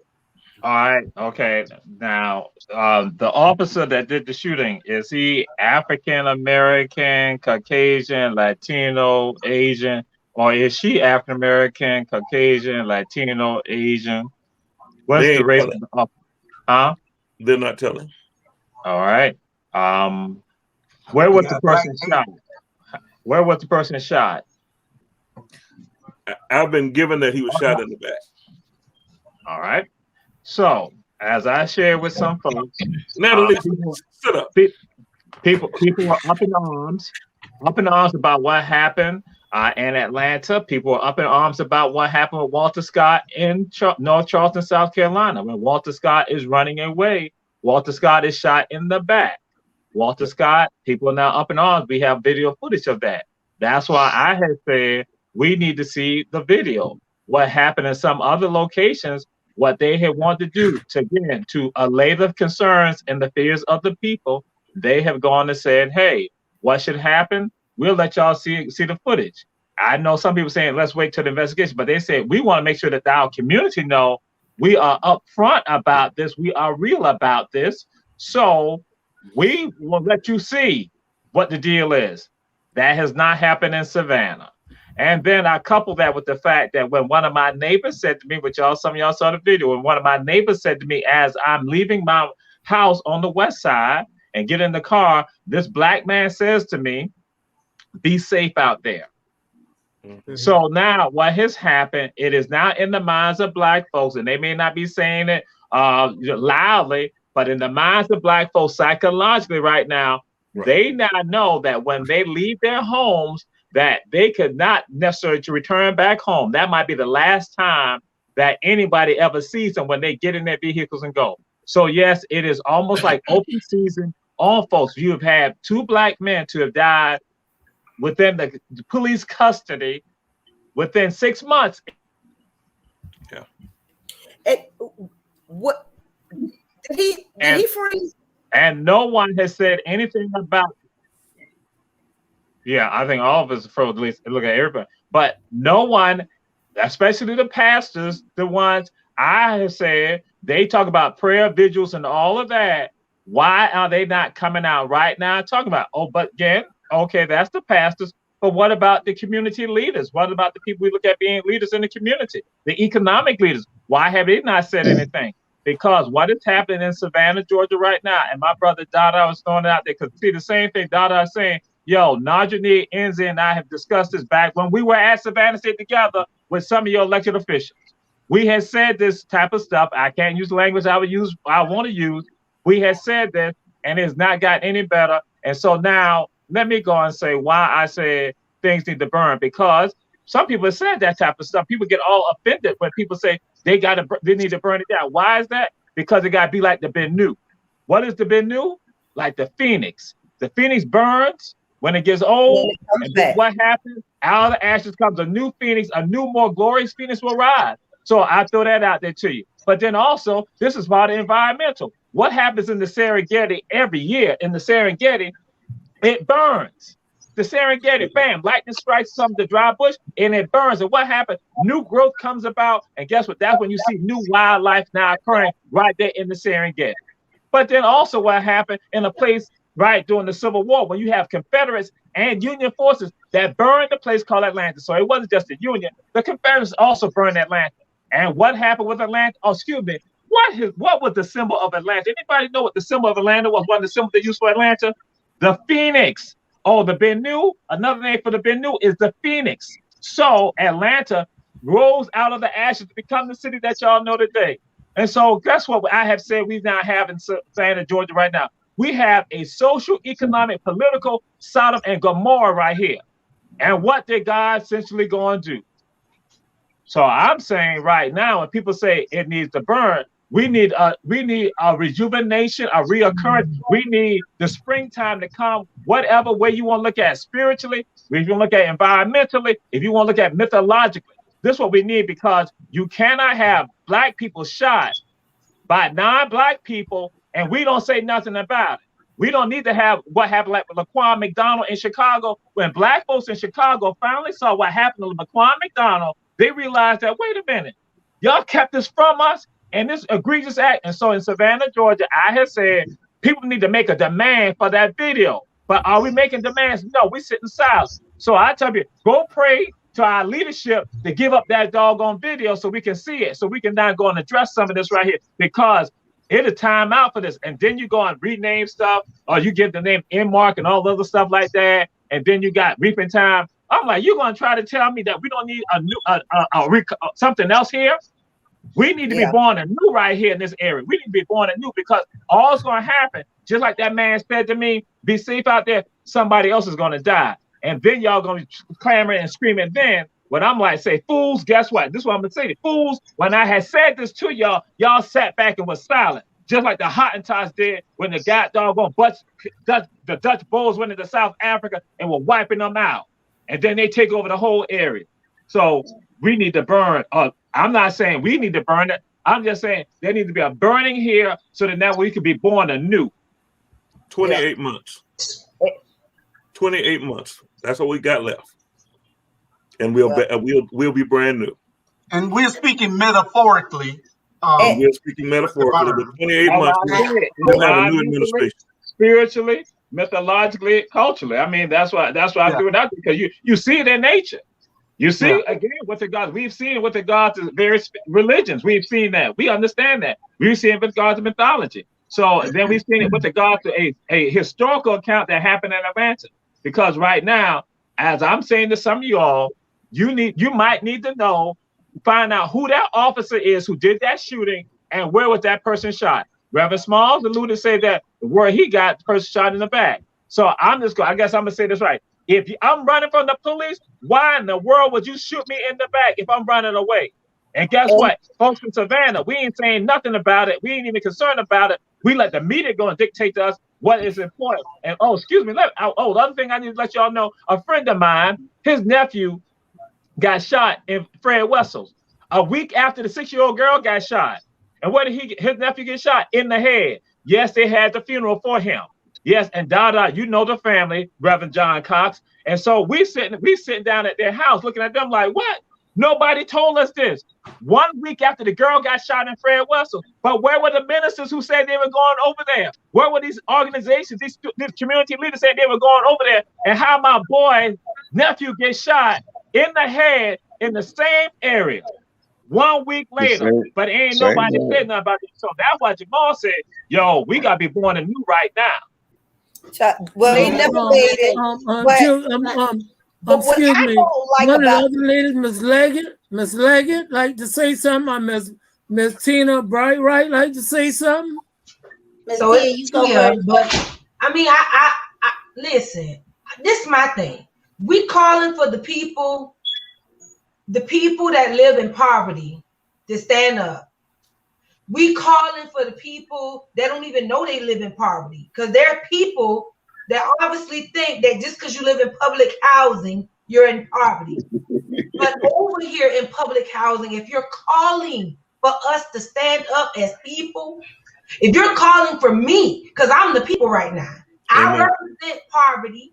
All right. Okay. Now, the officer that did the shooting, is he African American, Caucasian, Latino, Asian, or is she African American, Caucasian, Latino, Asian? What's the race of the officer? Huh? They're not telling. All right. Where was the person shot? Where was the person shot? I've been given that he was shot in the back. All right. So, as I shared with some folks, Natalie, sit up. People are up in arms about what happened. and Atlanta. People are up in arms about what happened with Walter Scott in North Charleston, South Carolina. When Walter Scott is running away, Walter Scott is shot in the back. Walter Scott, people are now up in arms. We have video footage of that. That's why I had said we need to see the video. What happened in some other locations, what they had wanted to do to allay the concerns and the fears of the people, they have gone and said, hey, what should happen? We'll let y'all see the footage. I know some people saying, let's wait till the investigation, but they said, we want to make sure that our community know we are upfront about this. We are real about this. So we will let you see what the deal is. That has not happened in Savannah. And then I couple that with the fact that when one of my neighbors said to me, which some of y'all saw the video, when one of my neighbors said to me, as I'm leaving my house on the west side and get in the car, this black man says to me, be safe out there. Mm-hmm. So now what has happened, it is now in the minds of black folks, and they may not be saying it loudly, but in the minds of black folks psychologically right now, they now know that when they leave their homes, that they could not necessarily return back home. That might be the last time that anybody ever sees them when they get in their vehicles and go. So yes, it is almost like open season on folks. You have had 2 black men to have died within the police custody within 6 months. Yeah. And what did he freeze? And no one has said anything about it. Yeah, I think all of us froze, at least look at everybody. But no one, especially the pastors, the ones I have said, they talk about prayer vigils and all of that. Why are they not coming out right now talking about, but again, okay, that's the pastors. But what about the community leaders? What about the people we look at being leaders in the community? The economic leaders? Why have they not said anything? Because what is happening in Savannah, Georgia right now, and my brother Dada was throwing it out there, because see the same thing Dada is saying, yo, Najani, Enzi, and I have discussed this back when we were at Savannah State together with some of your elected officials. We had said this type of stuff. I can't use the language I want to use. We had said this, and it's not got any better. And so now, let me go and say why I said things need to burn, because some people have said that type of stuff. People get all offended when people say they need to burn it down. Why is that? Because it got to be like the Bennu. What is the Bennu? Like the phoenix. The phoenix burns when it gets old. And then what happens? Out of the ashes comes a new phoenix, a new, more glorious phoenix will rise. So I throw that out there to you. But then also, this is part of environmental. What happens in the Serengeti every year? In the Serengeti, it burns. The Serengeti, bam, lightning strikes some of the dry bush and it burns. And what happens? New growth comes about. And guess what? That's when you see new wildlife now occurring right there in the Serengeti. But then also what happened in a place right during the Civil War, when you have Confederates and Union forces that burned the place called Atlanta. So it wasn't just the Union. The Confederates also burned Atlanta. And what happened with Atlanta? Oh, excuse me. What was the symbol of Atlanta? Anybody know what the symbol of Atlanta was? One of the symbols they used for Atlanta? The phoenix. Oh, the Bennu. Another name for the Bennu is the phoenix. So Atlanta rose out of the ashes to become the city that y'all know today. And so guess what I have said we now have in Savannah, Georgia right now? We have a social, economic, political Sodom and Gomorrah right here. And what did God essentially go and do? So I'm saying right now, when people say it needs to burn, we need a rejuvenation, a reoccurrence. We need the springtime to come, whatever way you want to look at it, spiritually, if you want to look at it environmentally, if you want to look at it mythologically. This is what we need, because you cannot have black people shot by non-black people and we don't say nothing about it. We don't need to have what happened like with Laquan McDonald in Chicago. When black folks in Chicago finally saw what happened to Laquan McDonald, they realized that, wait a minute, y'all kept this from us and this egregious act. And so in Savannah, Georgia, I have said people need to make a demand for that video. But are we making demands? No, we sit in silence. So I tell you, go pray to our leadership to give up that doggone video so we can see it, so we can now go and address some of this right here, because it is time out for this. And then you go and rename stuff, or you give the name Mark and all the other stuff like that. And then you got reaping time. I'm like, you're going to try to tell me that we don't need something else here? We need to be born anew right here in this area. We need to be born anew, because all is going to happen, just like that man said to me, be safe out there, somebody else is going to die. and then y'all gonna be clamoring and screaming. Then when I'm like, say, fools, guess what? This is what I'm gonna say. Fools, when I had said this to y'all, y'all sat back and was silent. Just like the Hottentots did when the doggone the Dutch Bulls went into South Africa and were wiping them out. And then they take over the whole area. So we need to burn. I'm not saying we need to burn it. I'm just saying there needs to be a burning here so that now we can be born anew. 28 months. 28 months. That's what we got left. And we'll be brand new. And we're speaking metaphorically. We're speaking metaphorically, but 28 months we'll have a new administration. Spiritually, mythologically, culturally. I mean, that's why I'm doing that, because you see it in nature. You see, again, with regard, we've seen with regard to various religions, we've seen that. We understand that. We've seen it with regard to mythology. So then we've seen it with regard to a historical account that happened in Atlanta. Because right now, as I'm saying to some of you all, you might need to find out who that officer is who did that shooting and where was that person shot. Reverend Smalls alluded to say that where he got the person shot in the back. So I guess I'm gonna say this right. If I'm running from the police, why in the world would you shoot me in the back if I'm running away? And guess what? Folks from Savannah, we ain't saying nothing about it. We ain't even concerned about it. We let the media go and dictate to us what is important. And the other thing I need to let y'all know, a friend of mine, his nephew got shot in Fred Wessels. A week after the 6-year-old girl got shot. And where did his nephew get shot? In the head. Yes, they had the funeral for him. Yes, and you know the family, Reverend John Cox. And so we sitting down at their house looking at them like, what? Nobody told us this. 1 week after the girl got shot in Fred Wessels. But where were the ministers who said they were going over there? Where were these organizations, these community leaders said they were going over there? And how my boy's nephew gets shot in the head in the same area 1 week later, but ain't nobody said nothing about it. So that's why Jamal said, yo, we got to be born anew right now. Well, he never made it. Excuse me. One of the other ladies, Miss Leggett, like to say something. Miss Tina Bright, like to say something. So it's clear, but I mean, I listen. This is my thing. We calling for the people that live in poverty to stand up. We calling for the people that don't even know they live in poverty, because there are people that obviously think that just because you live in public housing, you're in poverty. But over here in public housing, if you're calling for us to stand up as people, if you're calling for me, because I'm the people right now, I represent poverty,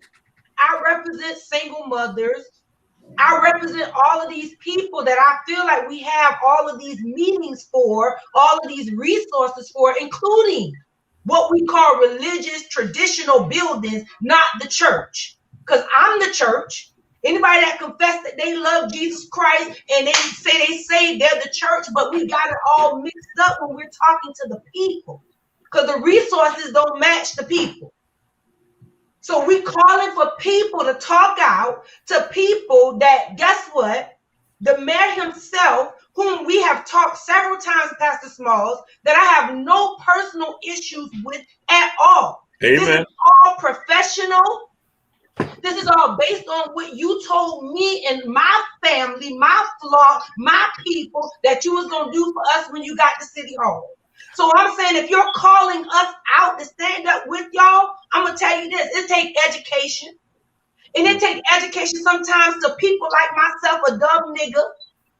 I represent single mothers, I represent all of these people that I feel like we have all of these meetings for, all of these resources for, including what we call religious traditional buildings, not the church. Because I'm the church. Anybody that confess that they love Jesus Christ and they say they're the church, but we got it all mixed up when we're talking to the people. Because the resources don't match the people. So we calling for people to talk out to people that, guess what? The mayor himself, whom we have talked several times, Pastor Smalls, that I have no personal issues with at all. Amen. This is all professional. This is all based on what you told me and my family, my flock, my people that you was going to do for us when you got to City Hall. So I'm saying, if you're calling us out to stand up with y'all, I'm going to tell you this. It takes education. And it takes education sometimes to people like myself, a dumb nigga,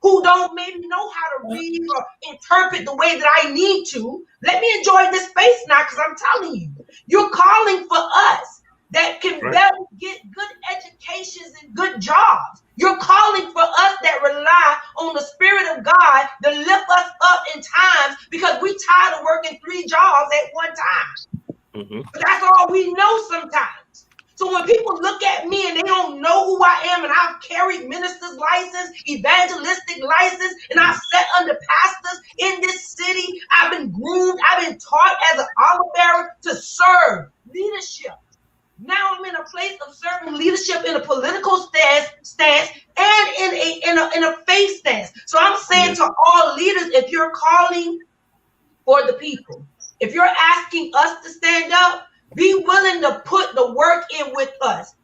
who don't maybe know how to read or interpret the way that I need to. Let me enjoy this space now, because I'm telling you, you're calling for us that can better get good educations and good jobs. You're calling for us that rely on the Spirit of God to lift us up in times, because we tired of working 3 jobs at one time. But that's all we know sometimes. So when people look at me and they don't know who I am, and I've carried minister's license, evangelistic license, and I've sat under pastors in this city, I've been groomed, I've been taught as an armor bearer to serve leadership. Now I'm in a place of serving leadership in a political stance and in a faith stance. So I'm saying to all leaders, if you're calling for the people, if you're asking us to stand up, be willing to put the work in with us.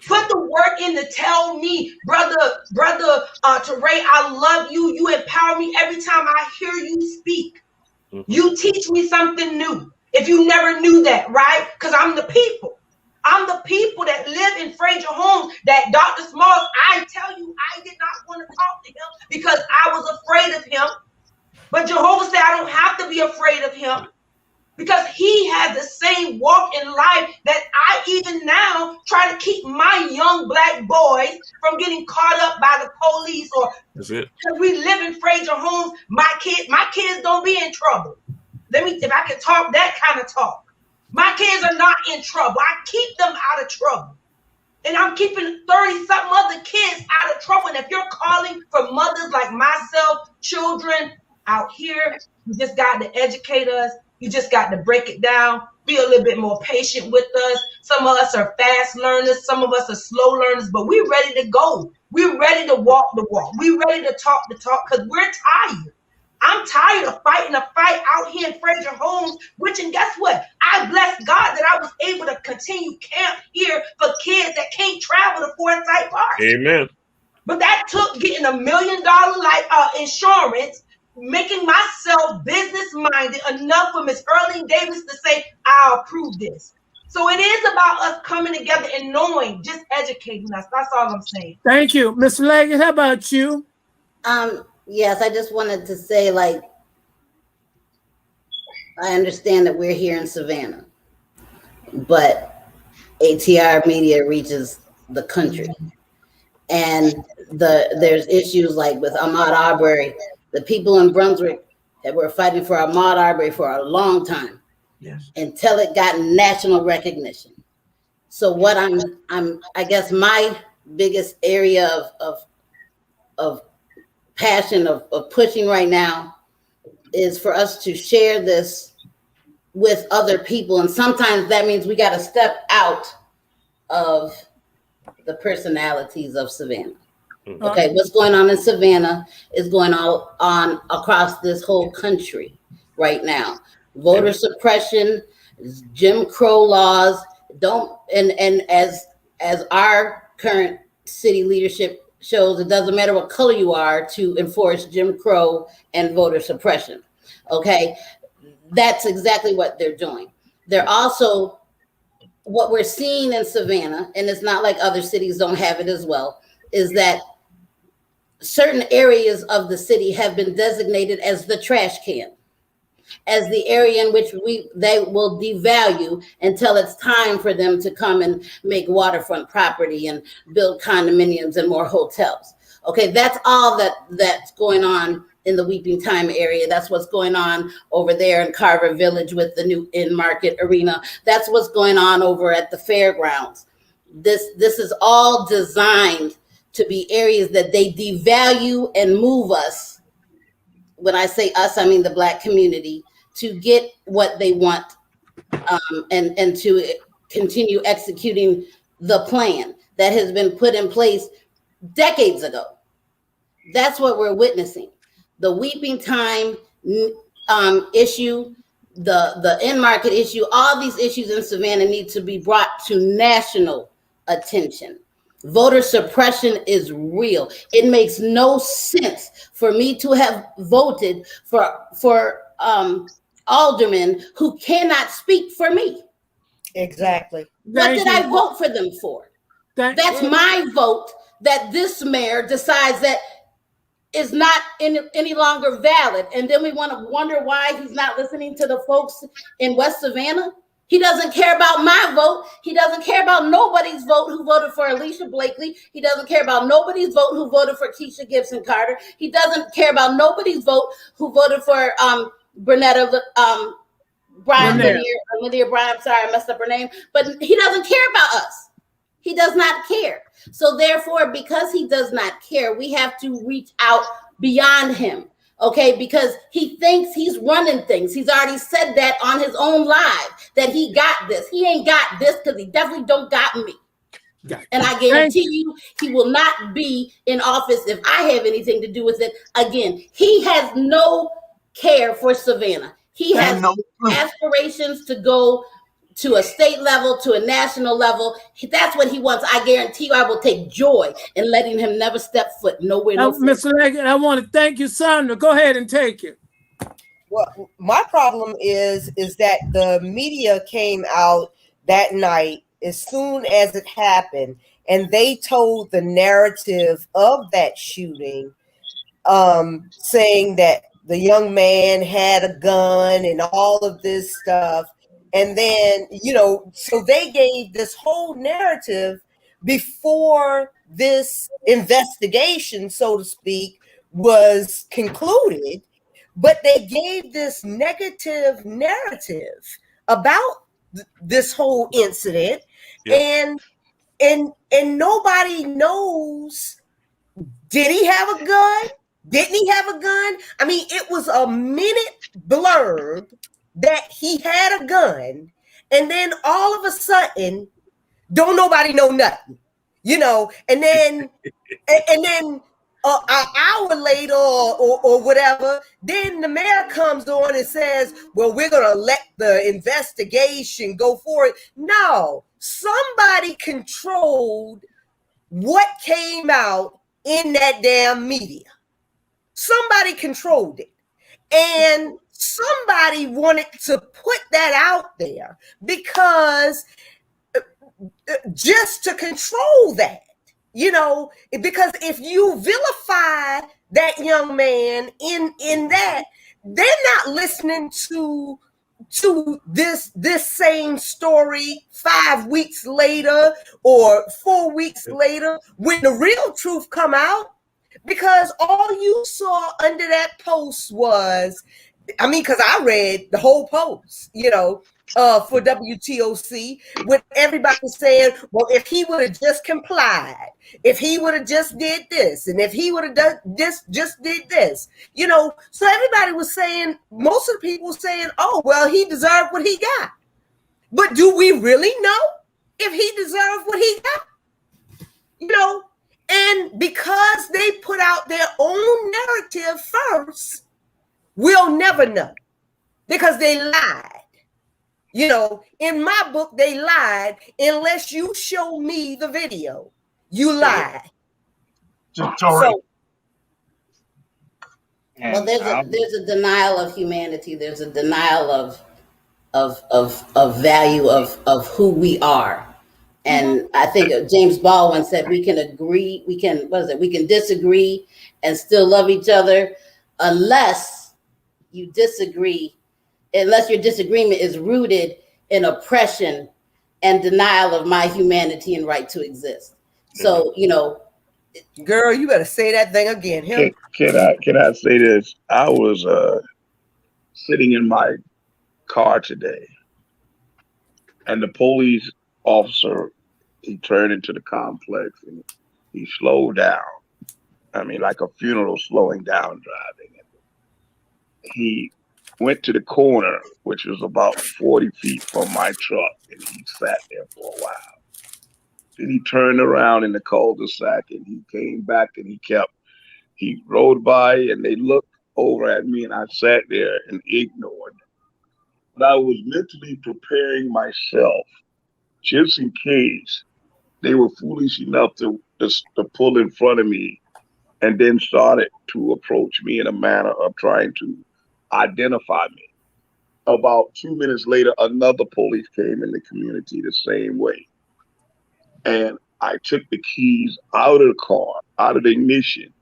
Put the working to tell me, brother Teray, I love you. You empower me every time I hear you speak. You teach me something new. If you never knew that, right? Because I'm the people. I'm the people that live in Frazier homes that Dr. Smalls, I tell you, I did not want to talk to him because I was afraid of him. But Jehovah said I don't have to be afraid of him because he has the same walk in life that I even now try to keep my young Black boys from getting caught up by the police or because we live in Frazier homes. My kids don't be in trouble. If I can talk that kind of talk. My kids are not in trouble. I keep them out of trouble. And I'm keeping 30-something other kids out of trouble. And if you're calling for mothers like myself, children out here, you just got to educate us. You just got to break it down. Be a little bit more patient with us. Some of us are fast learners. Some of us are slow learners. But we're ready to go. We're ready to walk the walk. We're ready to talk the talk because we're tired. I'm tired of fighting a fight out here in Frazier homes, and guess what? I bless God that I was able to continue camp here for kids that can't travel to Forsyth Park. Amen. But that took getting $1 million insurance, making myself business-minded enough for Miss Earlene Davis to say, I'll approve this. So it is about us coming together and knowing, just educating us. That's all I'm saying. Thank you. Ms. Leggett, how about you? Yes, I just wanted to say, like, I understand that we're here in Savannah, but ATR media reaches the country. And there's issues like with Ahmaud Arbery, the people in Brunswick that were fighting for Ahmaud Arbery for a long time, until it got national recognition. So what I guess my biggest area of passion of pushing right now is for us to share this with other people. And sometimes that means we got to step out of the personalities of Savannah. Okay, what's going on in Savannah is going on across this whole country right now. Voter suppression, Jim Crow laws, and as our current city leadership shows, it doesn't matter what color you are to enforce Jim Crow and voter suppression. Okay, that's exactly what they're doing. They're also, what we're seeing in Savannah, and it's not like other cities don't have it as well, is that certain areas of the city have been designated as the trash can, as the area in which they will devalue until it's time for them to come and make waterfront property and build condominiums and more hotels. Okay, that's all that's going on in the Weeping Time area. That's what's going on over there in Carver Village with the new in-market arena. That's what's going on over at the fairgrounds. This is all designed to be areas that they devalue and move us. When I say us, I mean the Black community, to get what they want, and to continue executing the plan that has been put in place decades ago. That's what we're witnessing. The Weeping Time issue, the in-market issue, all these issues in Savannah need to be brought to national attention. Voter suppression is real. It makes no sense for me to have voted for aldermen who cannot speak for me. Exactly. What did I vote for them for? That's my vote that this mayor decides that is not any longer valid. And then we want to wonder why he's not listening to the folks in West Savannah. He doesn't care about my vote. He doesn't care about nobody's vote who voted for Alicia Blakely. He doesn't care about nobody's vote who voted for Keisha Gibson Carter. He doesn't care about nobody's vote who voted for Bernetta Lydia Bryan. I'm sorry, I messed up her name. But he doesn't care about us. He does not care. So therefore, because he does not care, we have to reach out beyond him. Okay, because he thinks he's running things. He's already said that on his own live, that he got this. He ain't got this because he definitely don't got me. And I guarantee you, he will not be in office if I have anything to do with it. Again, he has no care for Savannah. He has no aspirations to go to a state level, to a national level. That's what he wants. I guarantee you, I will take joy in letting him never step foot nowhere. Now, Mr. Leggett, I want to thank you, Sandra. Go ahead and take it. Well, my problem is that the media came out that night as soon as it happened, and they told the narrative of that shooting, saying that the young man had a gun and all of this stuff. And then, so they gave this whole narrative before this investigation, so to speak, was concluded. But they gave this negative narrative about this whole incident, and nobody knows. Did he have a gun? Didn't he have a gun? I mean, it was a minute blurb that he had a gun, and then all of a sudden, don't nobody know nothing, and then an hour later or whatever, then the mayor comes on and says, well, we're going to let the investigation go forward. No, somebody controlled what came out in that damn media. Somebody controlled it. And somebody wanted to put that out there because just to control that, because if you vilify that young man in that, they're not listening to this same story 5 weeks later or 4 weeks later when the real truth come out. Because all you saw under that post was, because I read the whole post, for WTOC, with everybody saying, well, if he would have just complied, if he would have just did this, and if he would have done this, just did this, so everybody was saying, most of the people were saying, oh, well, he deserved what he got. But do we really know if he deserved what he got? And because they put out their own narrative first, we'll never know because they lied. In my book, they lied. Unless you show me the video, you lied. Well, there's a denial of humanity. There's a denial of value of who we are. And I think James Baldwin said we can agree, we can disagree and still love each other unless your disagreement is rooted in oppression and denial of my humanity and right to exist. So, girl, you better say that thing again. Can I say this? I was sitting in my car today, and the police officer, he turned into the complex and he slowed down. I mean, like a funeral slowing down driving. He went to the corner, which was about 40 feet from my truck, and he sat there for a while. Then he turned around in the cul-de-sac and he came back and he rode by and they looked over at me and I sat there and ignored. But I was mentally preparing myself just in case they were foolish enough to pull in front of me and then started to approach me in a manner of trying to identify me. About 2 minutes later, another police came in the community the same way. And I took the keys out of the car, out of the ignition,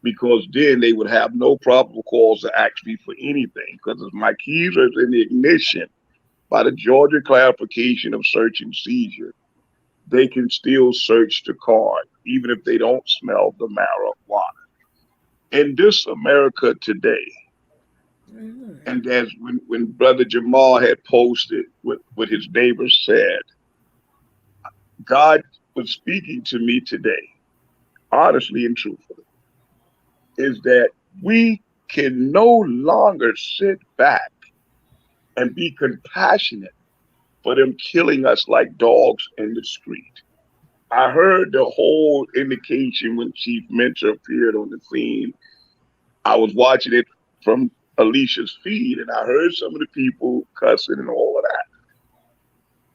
because then they would have no probable cause to ask me for anything. Because if my keys are in the ignition, by the Georgia clarification of search and seizure, they can still search the car, even if they don't smell the marijuana. In this America today, and as when Brother Jamal had posted what his neighbors said, God was speaking to me today, honestly and truthfully, is that we can no longer sit back and be compassionate for them killing us like dogs in the street. I heard the whole indication when Chief Mentor appeared on the scene. I was watching it from Alicia's feed, and I heard some of the people cussing and all of that.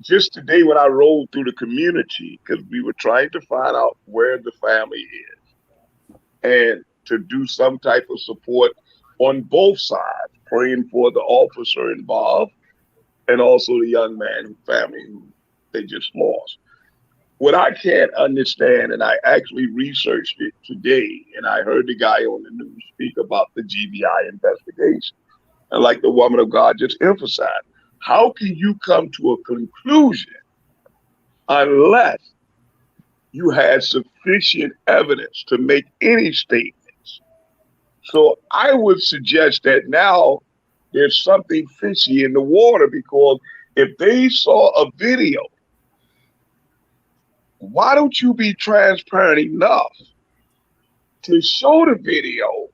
just today when I rolled through the community, because we were trying to find out where the family is and to do some type of support on both sides, praying for the officer involved and also the young man whose family who they just lost. What I can't understand, and I actually researched it today, and I heard the guy on the news speak about the GBI investigation. And like the woman of God just emphasized, how can you come to a conclusion unless you had sufficient evidence to make any statements? So I would suggest that now there's something fishy in the water, because if they saw a video, why don't you be transparent enough to show the video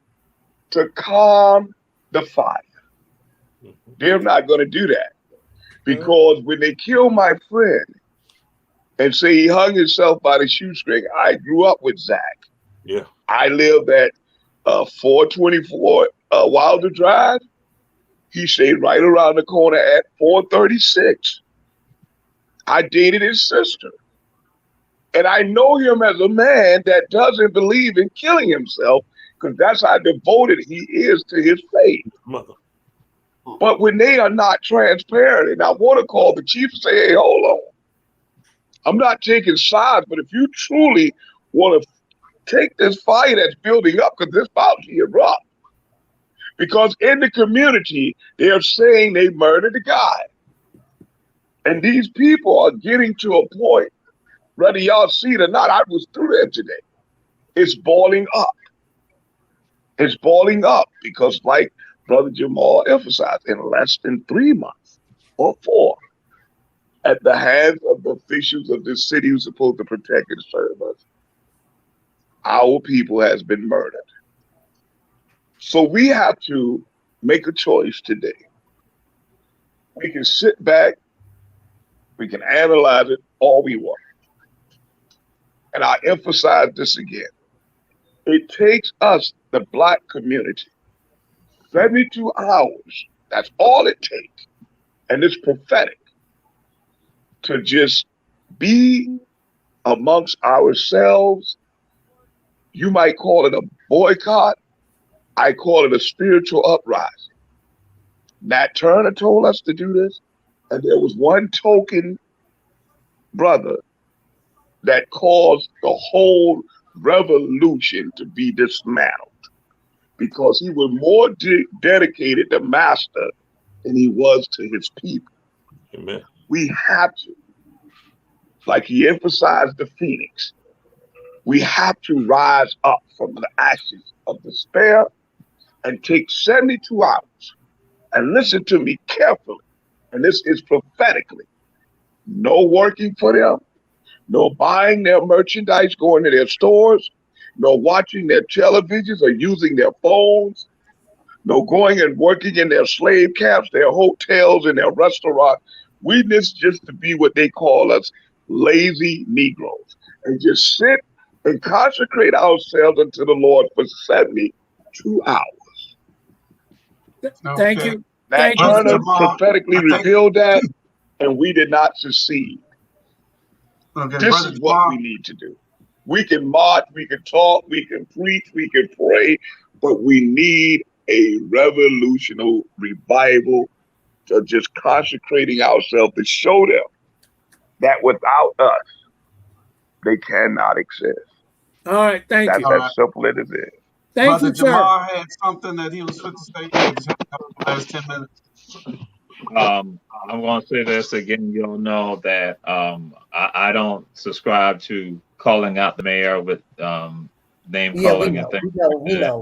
to calm the fire? They're not going to do that, because when they kill my friend and say he hung himself by the shoestring, I grew up with Zach. Yeah. I lived at 424 Wilder Drive. He stayed right around the corner at 436. I dated his sister. And I know him as a man that doesn't believe in killing himself, because that's how devoted he is to his faith. Mother. But when they are not transparent, and I want to call the chief and say, hey, hold on. I'm not taking sides, but if you truly want to take this fire that's building up, because this about to erupt, because in the community, they're saying they murdered the guy. And these people are getting to a point, whether y'all see it or not, I was through there today. It's boiling up. It's boiling up because, like Brother Jamal emphasized, in less than 3 months or 4, at the hands of the officials of this city who's supposed to protect and serve us, our people has been murdered. So we have to make a choice today. We can sit back, we can analyze it all we want. And I emphasize this again. It takes us, the Black community, 72 hours. That's all it takes. And it's prophetic to just be amongst ourselves. You might call it a boycott. I call it a spiritual uprising. Nat Turner told us to do this. And there was one token brother that caused the whole revolution to be dismantled, because he was more dedicated to master than he was to his people. Amen. We have to, like he emphasized the phoenix, we have to rise up from the ashes of despair and take 72 hours. And listen to me carefully, and this is prophetically. No working for them, no buying their merchandise, going to their stores, no watching their televisions or using their phones, no going and working in their slave camps, their hotels, and their restaurants. We need just to be what they call us, lazy Negroes, and just sit and consecrate ourselves unto the Lord for 72 hours. Thank you. That Turner prophetically revealed that, and we did not succeed. Okay, this is what we need to do. We can march, we can talk, we can preach, we can pray, but we need a revolutionary revival to just consecrating ourselves to show them that without us, they cannot exist. All right, thank you. That's as simple as it is. Thank you, sir. Jamal had something that he was supposed to say. Yeah, just have the last 10 minutes. I'm going to say this again. You'll know that I don't subscribe to calling out the mayor with name calling and things. We know.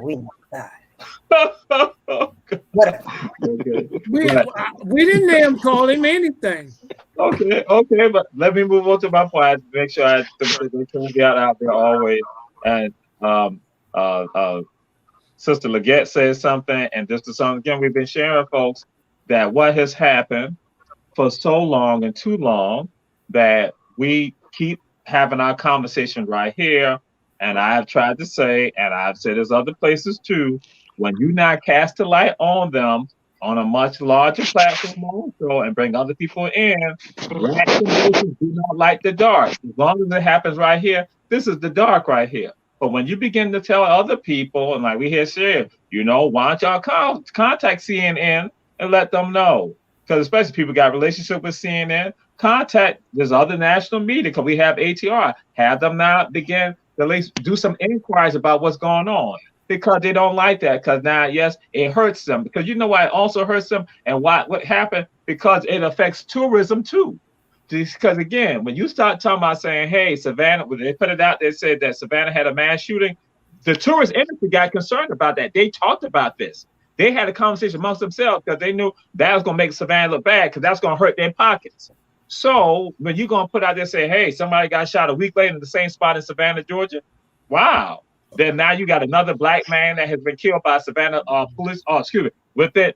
We didn't name call him anything. Okay, but let me move on to my point. Make sure I get out there always. And Sister Leggett says something, and this is something again we've been sharing, folks, that what has happened for so long and too long that we keep having our conversation right here. And I have tried to say, and I've said this other places too, when you not cast a light on them, on a much larger platform also and bring other people in. Black communities do not like the dark. As long as it happens right here, this is the dark right here. But when you begin to tell other people, and like we hear shared, why don't y'all contact CNN and let them know? Because especially people got a relationship with CNN, contact this other national media, because we have ATR. Have them now begin to at least do some inquiries about what's going on. Because they don't like that. Because now, yes, it hurts them. Because you know why it also hurts them and what happened? Because it affects tourism too. Because again, when you start talking about saying, hey, Savannah, when they put it out, they said that Savannah had a mass shooting. The tourist industry got concerned about that. They talked about this. They had a conversation amongst themselves because they knew that was going to make Savannah look bad because that's going to hurt their pockets. So when you're going to put out there say, hey, somebody got shot a week later in the same spot in Savannah, Georgia, wow. Then now you got another black man that has been killed by Savannah police. Within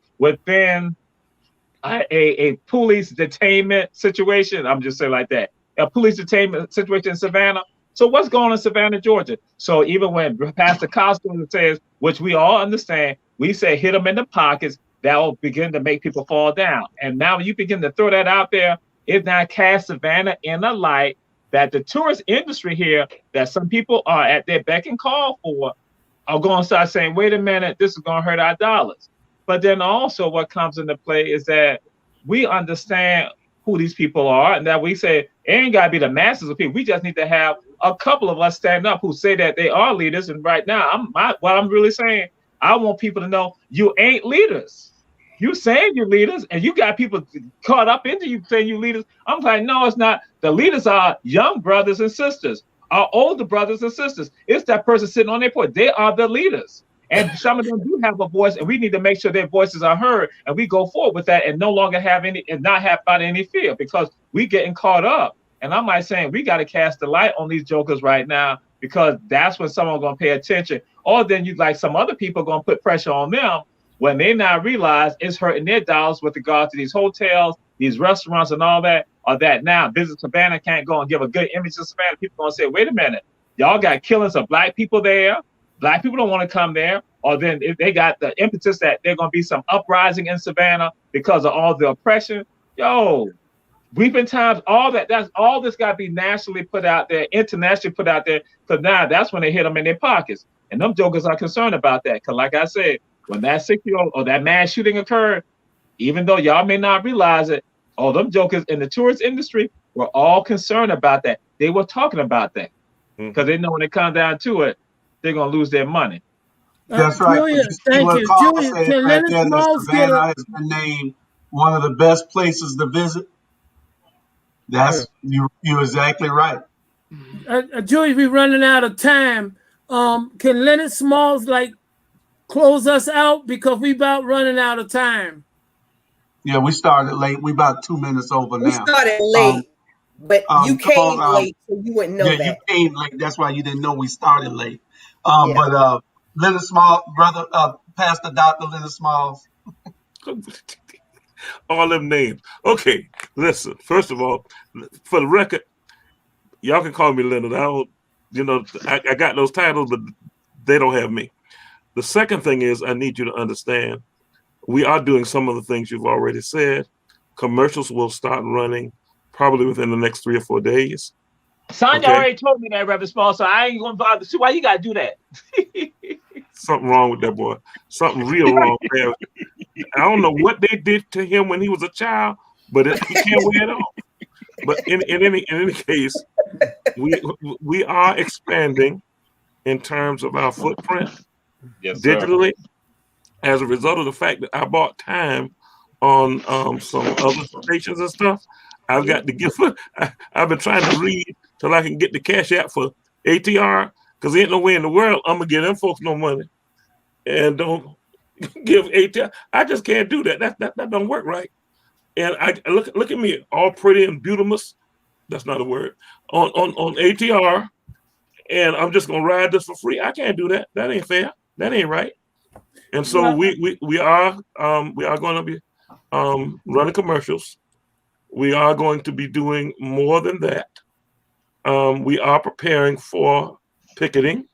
a police detainment situation. I'm just saying like that. A police detainment situation in Savannah. So what's going on in Savannah, Georgia? So even when Pastor Costco says, which we all understand, we say hit them in the pockets, that will begin to make people fall down. And now when you begin to throw that out there, it now casts Savannah in a light that the tourist industry here, that some people are at their beck and call for, are going to start saying, wait a minute, this is going to hurt our dollars. But then also what comes into play is that we understand who these people are, and that we say it ain't got to be the masses of people. We just need to have a couple of us stand up who say that they are leaders. And right now, what I'm really saying, I want people to know you ain't leaders. You saying you're leaders, and you got people caught up into you saying you're leaders. I'm like, no, it's not. The leaders are young brothers and sisters, our older brothers and sisters. It's that person sitting on their porch. They are the leaders. And some of them do have a voice, and we need to make sure their voices are heard, and we go forward with that and no longer have any, and not have about any fear, because we getting caught up. And I'm like saying, we got to cast the light on these jokers right now, because that's when someone's going to pay attention. Or then you like some other people going to put pressure on them when they now realize it's hurting their dollars with regard to these hotels, these restaurants and all that, or that now Visit Savannah can't go and give a good image to Savannah. People going to say, wait a minute, y'all got killings of black people there. Black people don't want to come there. Or then if they got the impetus that there's going to be some uprising in Savannah because of all the oppression, weeping times, all that, that's all this got to be nationally put out there, internationally put out there, because now that's when they hit them in their pockets. And them jokers are concerned about that. Because like I said, when that 6-year-old or that mass shooting occurred, even though y'all may not realize it, all them jokers in the tourist industry were all concerned about that. They were talking about that because they know when it comes down to it, they're going to lose their money. That's right. Julia, thank you. Julia, can Leonard Smalls get Savannah has been named one of the best places to visit. That's you're exactly right. Julia, we're running out of time. Can Leonard Smalls close us out, because we about running out of time? Yeah, we started late. We about 2 minutes over now. We started late, but you came late, so you wouldn't know that. Yeah, you came late. That's why you didn't know we started late. But Leonard Smalls, brother, Pastor Dr. Leonard Smalls. All them names. Okay, listen. First of all, for the record, y'all can call me Leonard. I got those titles, but they don't have me. The second thing is, I need you to understand, we are doing some of the things you've already said. Commercials will start running probably within the next 3 or 4 days. Sonya already told me that, Reverend Small, so I ain't going to bother. See, why you got to do that? Something wrong with that boy. Something real wrong there. I don't know what they did to him when he was a child, but he can't wear it off. But in any case, we are expanding in terms of our footprint digitally, as a result of the fact that I bought time on some other stations and stuff. I've got to give. I've been trying to read till I can get the cash out for ATR, because there ain't no way in the world I'm gonna give them folks no money and don't give ATR. I just can't do that. That don't work right. And I look at me, all pretty and beautiful. That's not a word on ATR, and I'm just gonna ride this for free. I can't do that. That ain't fair. That ain't right. And so we are going to be running commercials. We are going to be doing more than that. We are preparing for picketing.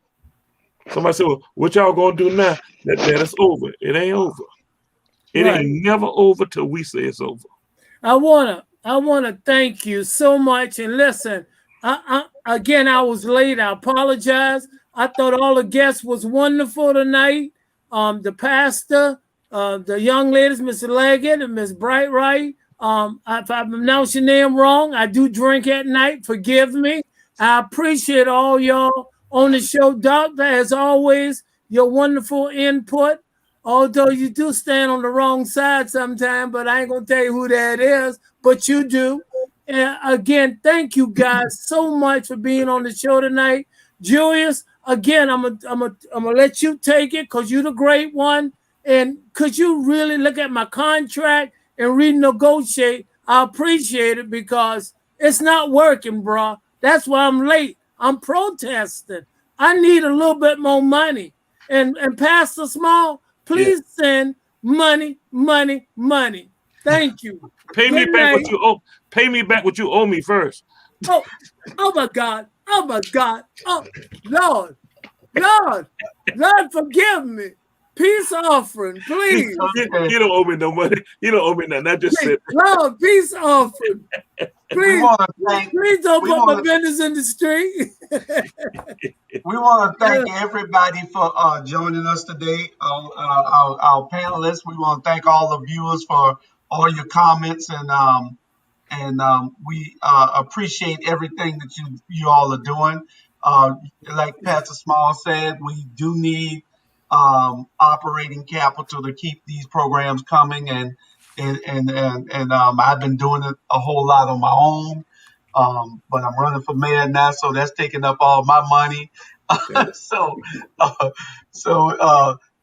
Somebody said, well, what y'all going to do now? That is over. It ain't over. It ain't never over till we say it's over. I wanna thank you so much. And listen, again, I was late. I apologize. I thought all the guests was wonderful tonight. The pastor, the young ladies, Miss Leggett and Miss Brightwright. If I pronounce your name wrong, I do drink at night. Forgive me. I appreciate all y'all on the show. Doctor, as always, your wonderful input. Although you do stand on the wrong side sometimes, but I ain't gonna tell you who that is, but you do. And again, thank you guys so much for being on the show tonight. Julius, again, I'm gonna let you take it because you're the great one. And could you really look at my contract and renegotiate? I appreciate it because it's not working, bro. That's why I'm late. I'm protesting. I need a little bit more money. And Pastor Small, please send money. Thank you. Pay me back what you owe. Pay me back what you owe me first. Oh my God. Oh, Lord, forgive me. Peace offering, please. You don't owe me no money. You don't owe me nothing. I just said, Lord, peace offering. Please don't put my business in the street. We want to thank everybody for joining us today. Our panelists. We want to thank all the viewers for all your comments, and we appreciate everything that you all are doing. Like Pastor Small said, we do need operating capital to keep these programs coming, and I've been doing it a whole lot on my own. But I'm running for mayor now, so that's taking up all my money. So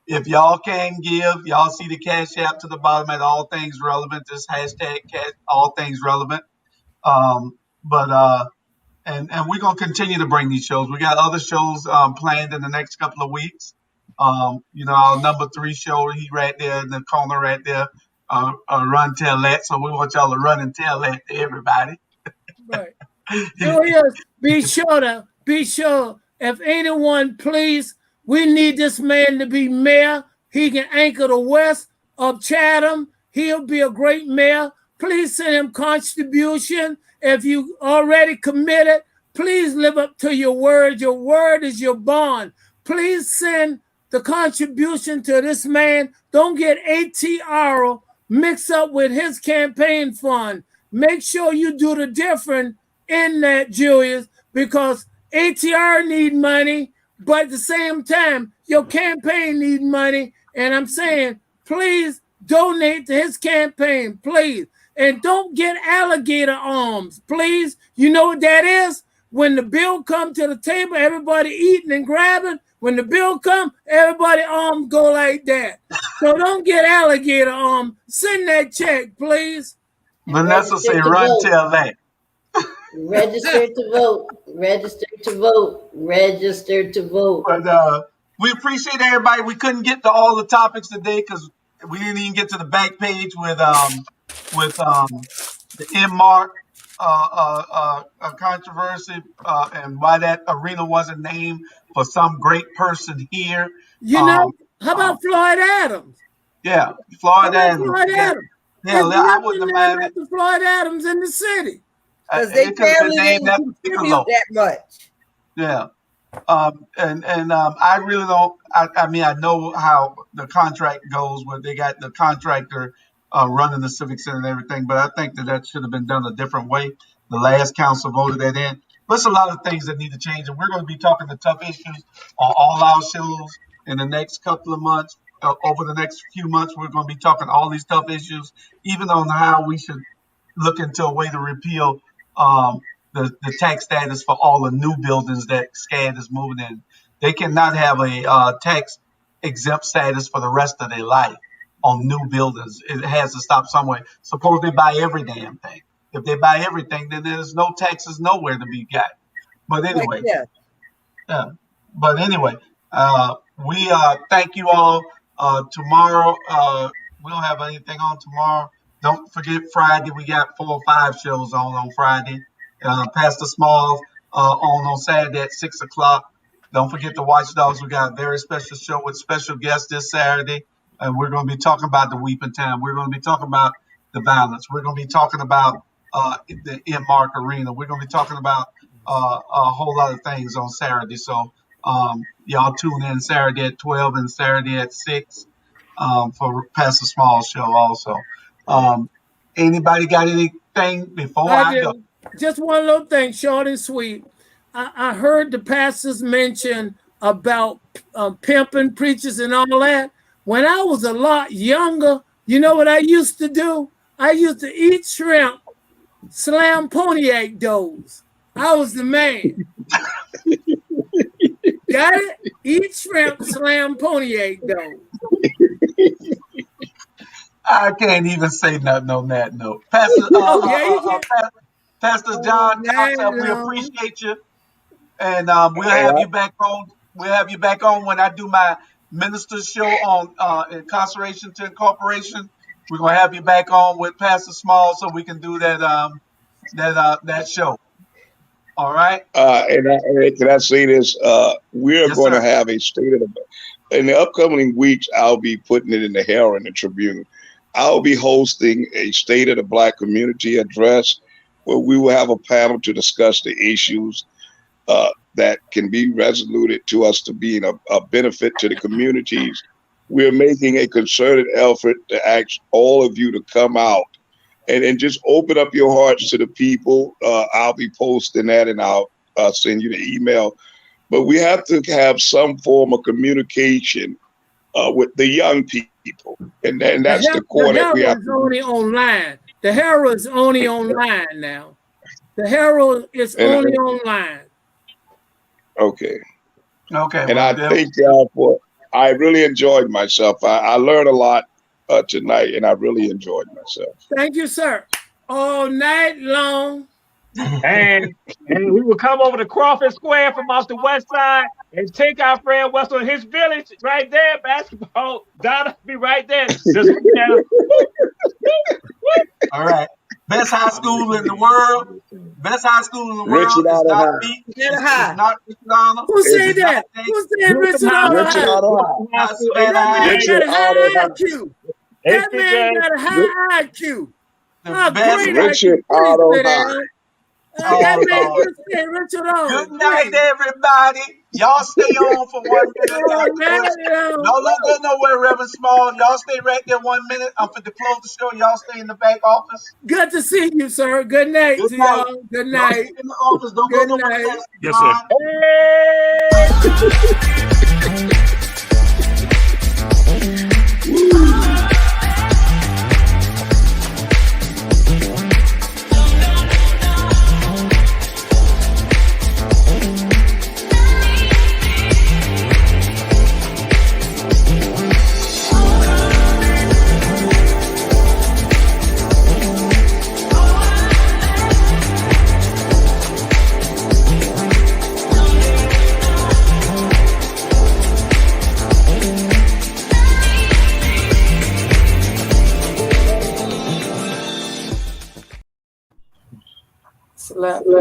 if y'all can give, y'all see the Cash App to the bottom at All Things Relevant. This hashtag All Things Relevant. And we're gonna continue to bring these shows. We got other shows planned in the next couple of weeks. Our number 3 show, he right there in the corner right there, run tell that. So we want y'all to run and tell that to everybody. Right. Julius, be sure. If anyone, please, we need this man to be mayor. He can anchor the west of Chatham. He'll be a great mayor. Please send him contribution. If you already committed, please live up to your word. Your word is your bond. Please send the contribution to this man. Don't get ATR mixed up with his campaign fund. Make sure you do the difference in that, Julius, because ATR need money, but at the same time, your campaign need money. And I'm saying, please donate to his campaign, please. And don't get alligator arms, please. You know what that is? When the bill come to the table, everybody eating and grabbing. When the bill come, everybody arms go like that. So don't get alligator arms. Send that check, please. Vanessa say, run tell that. Register to vote. Register to vote. Register to vote. But we appreciate everybody. We couldn't get to all the topics today because we didn't even get to the back page with the M-Mark controversy and why that arena wasn't named for some great person here. How about Floyd Adams? Yeah, Floyd Adams. Yeah, I wouldn't have minded Floyd Adams in the city. Because they barely didn't contribute that much. Yeah. I really don't. I mean, I know how the contract goes, where they got the contractor running the Civic Center and everything, but I think that should have been done a different way. The last council voted that in. There's a lot of things that need to change, and we're going to be talking the tough issues on all our shows in the next couple of months. Over the next few months, we're going to be talking all these tough issues, even on how we should look into a way to repeal the tax status for all the new buildings that SCAD is moving in. They cannot have a tax exempt status for the rest of their life on new buildings. It has to stop somewhere. Suppose they buy every damn thing. If they buy everything, then there's no taxes nowhere to be got. But anyway, we thank you all. Tomorrow, we don't have anything on tomorrow. Don't forget Friday. We got 4 or 5 shows on Friday. Pastor Smalls on Saturday at 6:00. Don't forget the Watchdogs. We got a very special show with special guests this Saturday. And we're going to be talking about the Weeping Town. We're going to be talking about the violence. We're going to be talking about the Mark Arena. We're going to be talking about a whole lot of things on Saturday. So y'all tune in Saturday at 12 and Saturday at 6 for Pastor Small show also. Anybody got anything before I go? Just one little thing, short and sweet. I heard the pastors mention about pimping preachers and all that. When I was a lot younger, you know what I used to do? I used to eat shrimp, slam Pontiac doors. I was the man. Got it? Eat shrimp, slam Pontiac doors. I can't even say nothing on that note. Pastor, Pastor John, we appreciate you. And we'll have you back on. We'll have you back on when I do my minister's show on Incarceration to Incorporation. We're gonna have you back on with Pastor Small so we can do that show. All right. And can I say this? We're going to have a state of the. In the upcoming weeks, I'll be putting it in the Herald and the Tribune. I'll be hosting a State of the Black Community address where we will have a panel to discuss the issues that can be resoluted to us to being a benefit to the communities. We're making a concerted effort to ask all of you to come out and just open up your hearts to the people. I'll be posting that and I'll send you the email. But we have to have some form of communication with the young people. And that's the core that we have to do. Only online. The Herald is only online now. The Herald is only online. Okay. Okay. And I thank y'all I really enjoyed myself. I learned a lot tonight, and I really enjoyed myself. Thank you, sir. All night long. And we will come over to Crawford Square from off the west side and take our friend West on his village right there. Basketball. Donna be right there. Just all right. Best high school in the world. Best high school in the world is not me. It's not Richard Arnold. Who said that? Who said Richard Arnold? That man got a high IQ. Richard Arnold. Good night, everybody. Y'all stay on for 1 minute. Y'all don't go nowhere, Reverend Small. Y'all stay right there 1 minute. I'm for to close the show. Y'all stay in the back office. Good to see you, sir. Good night to y'all. Good night. Y'all stay in the office. Don't go nowhere. Yes, sir. Slap.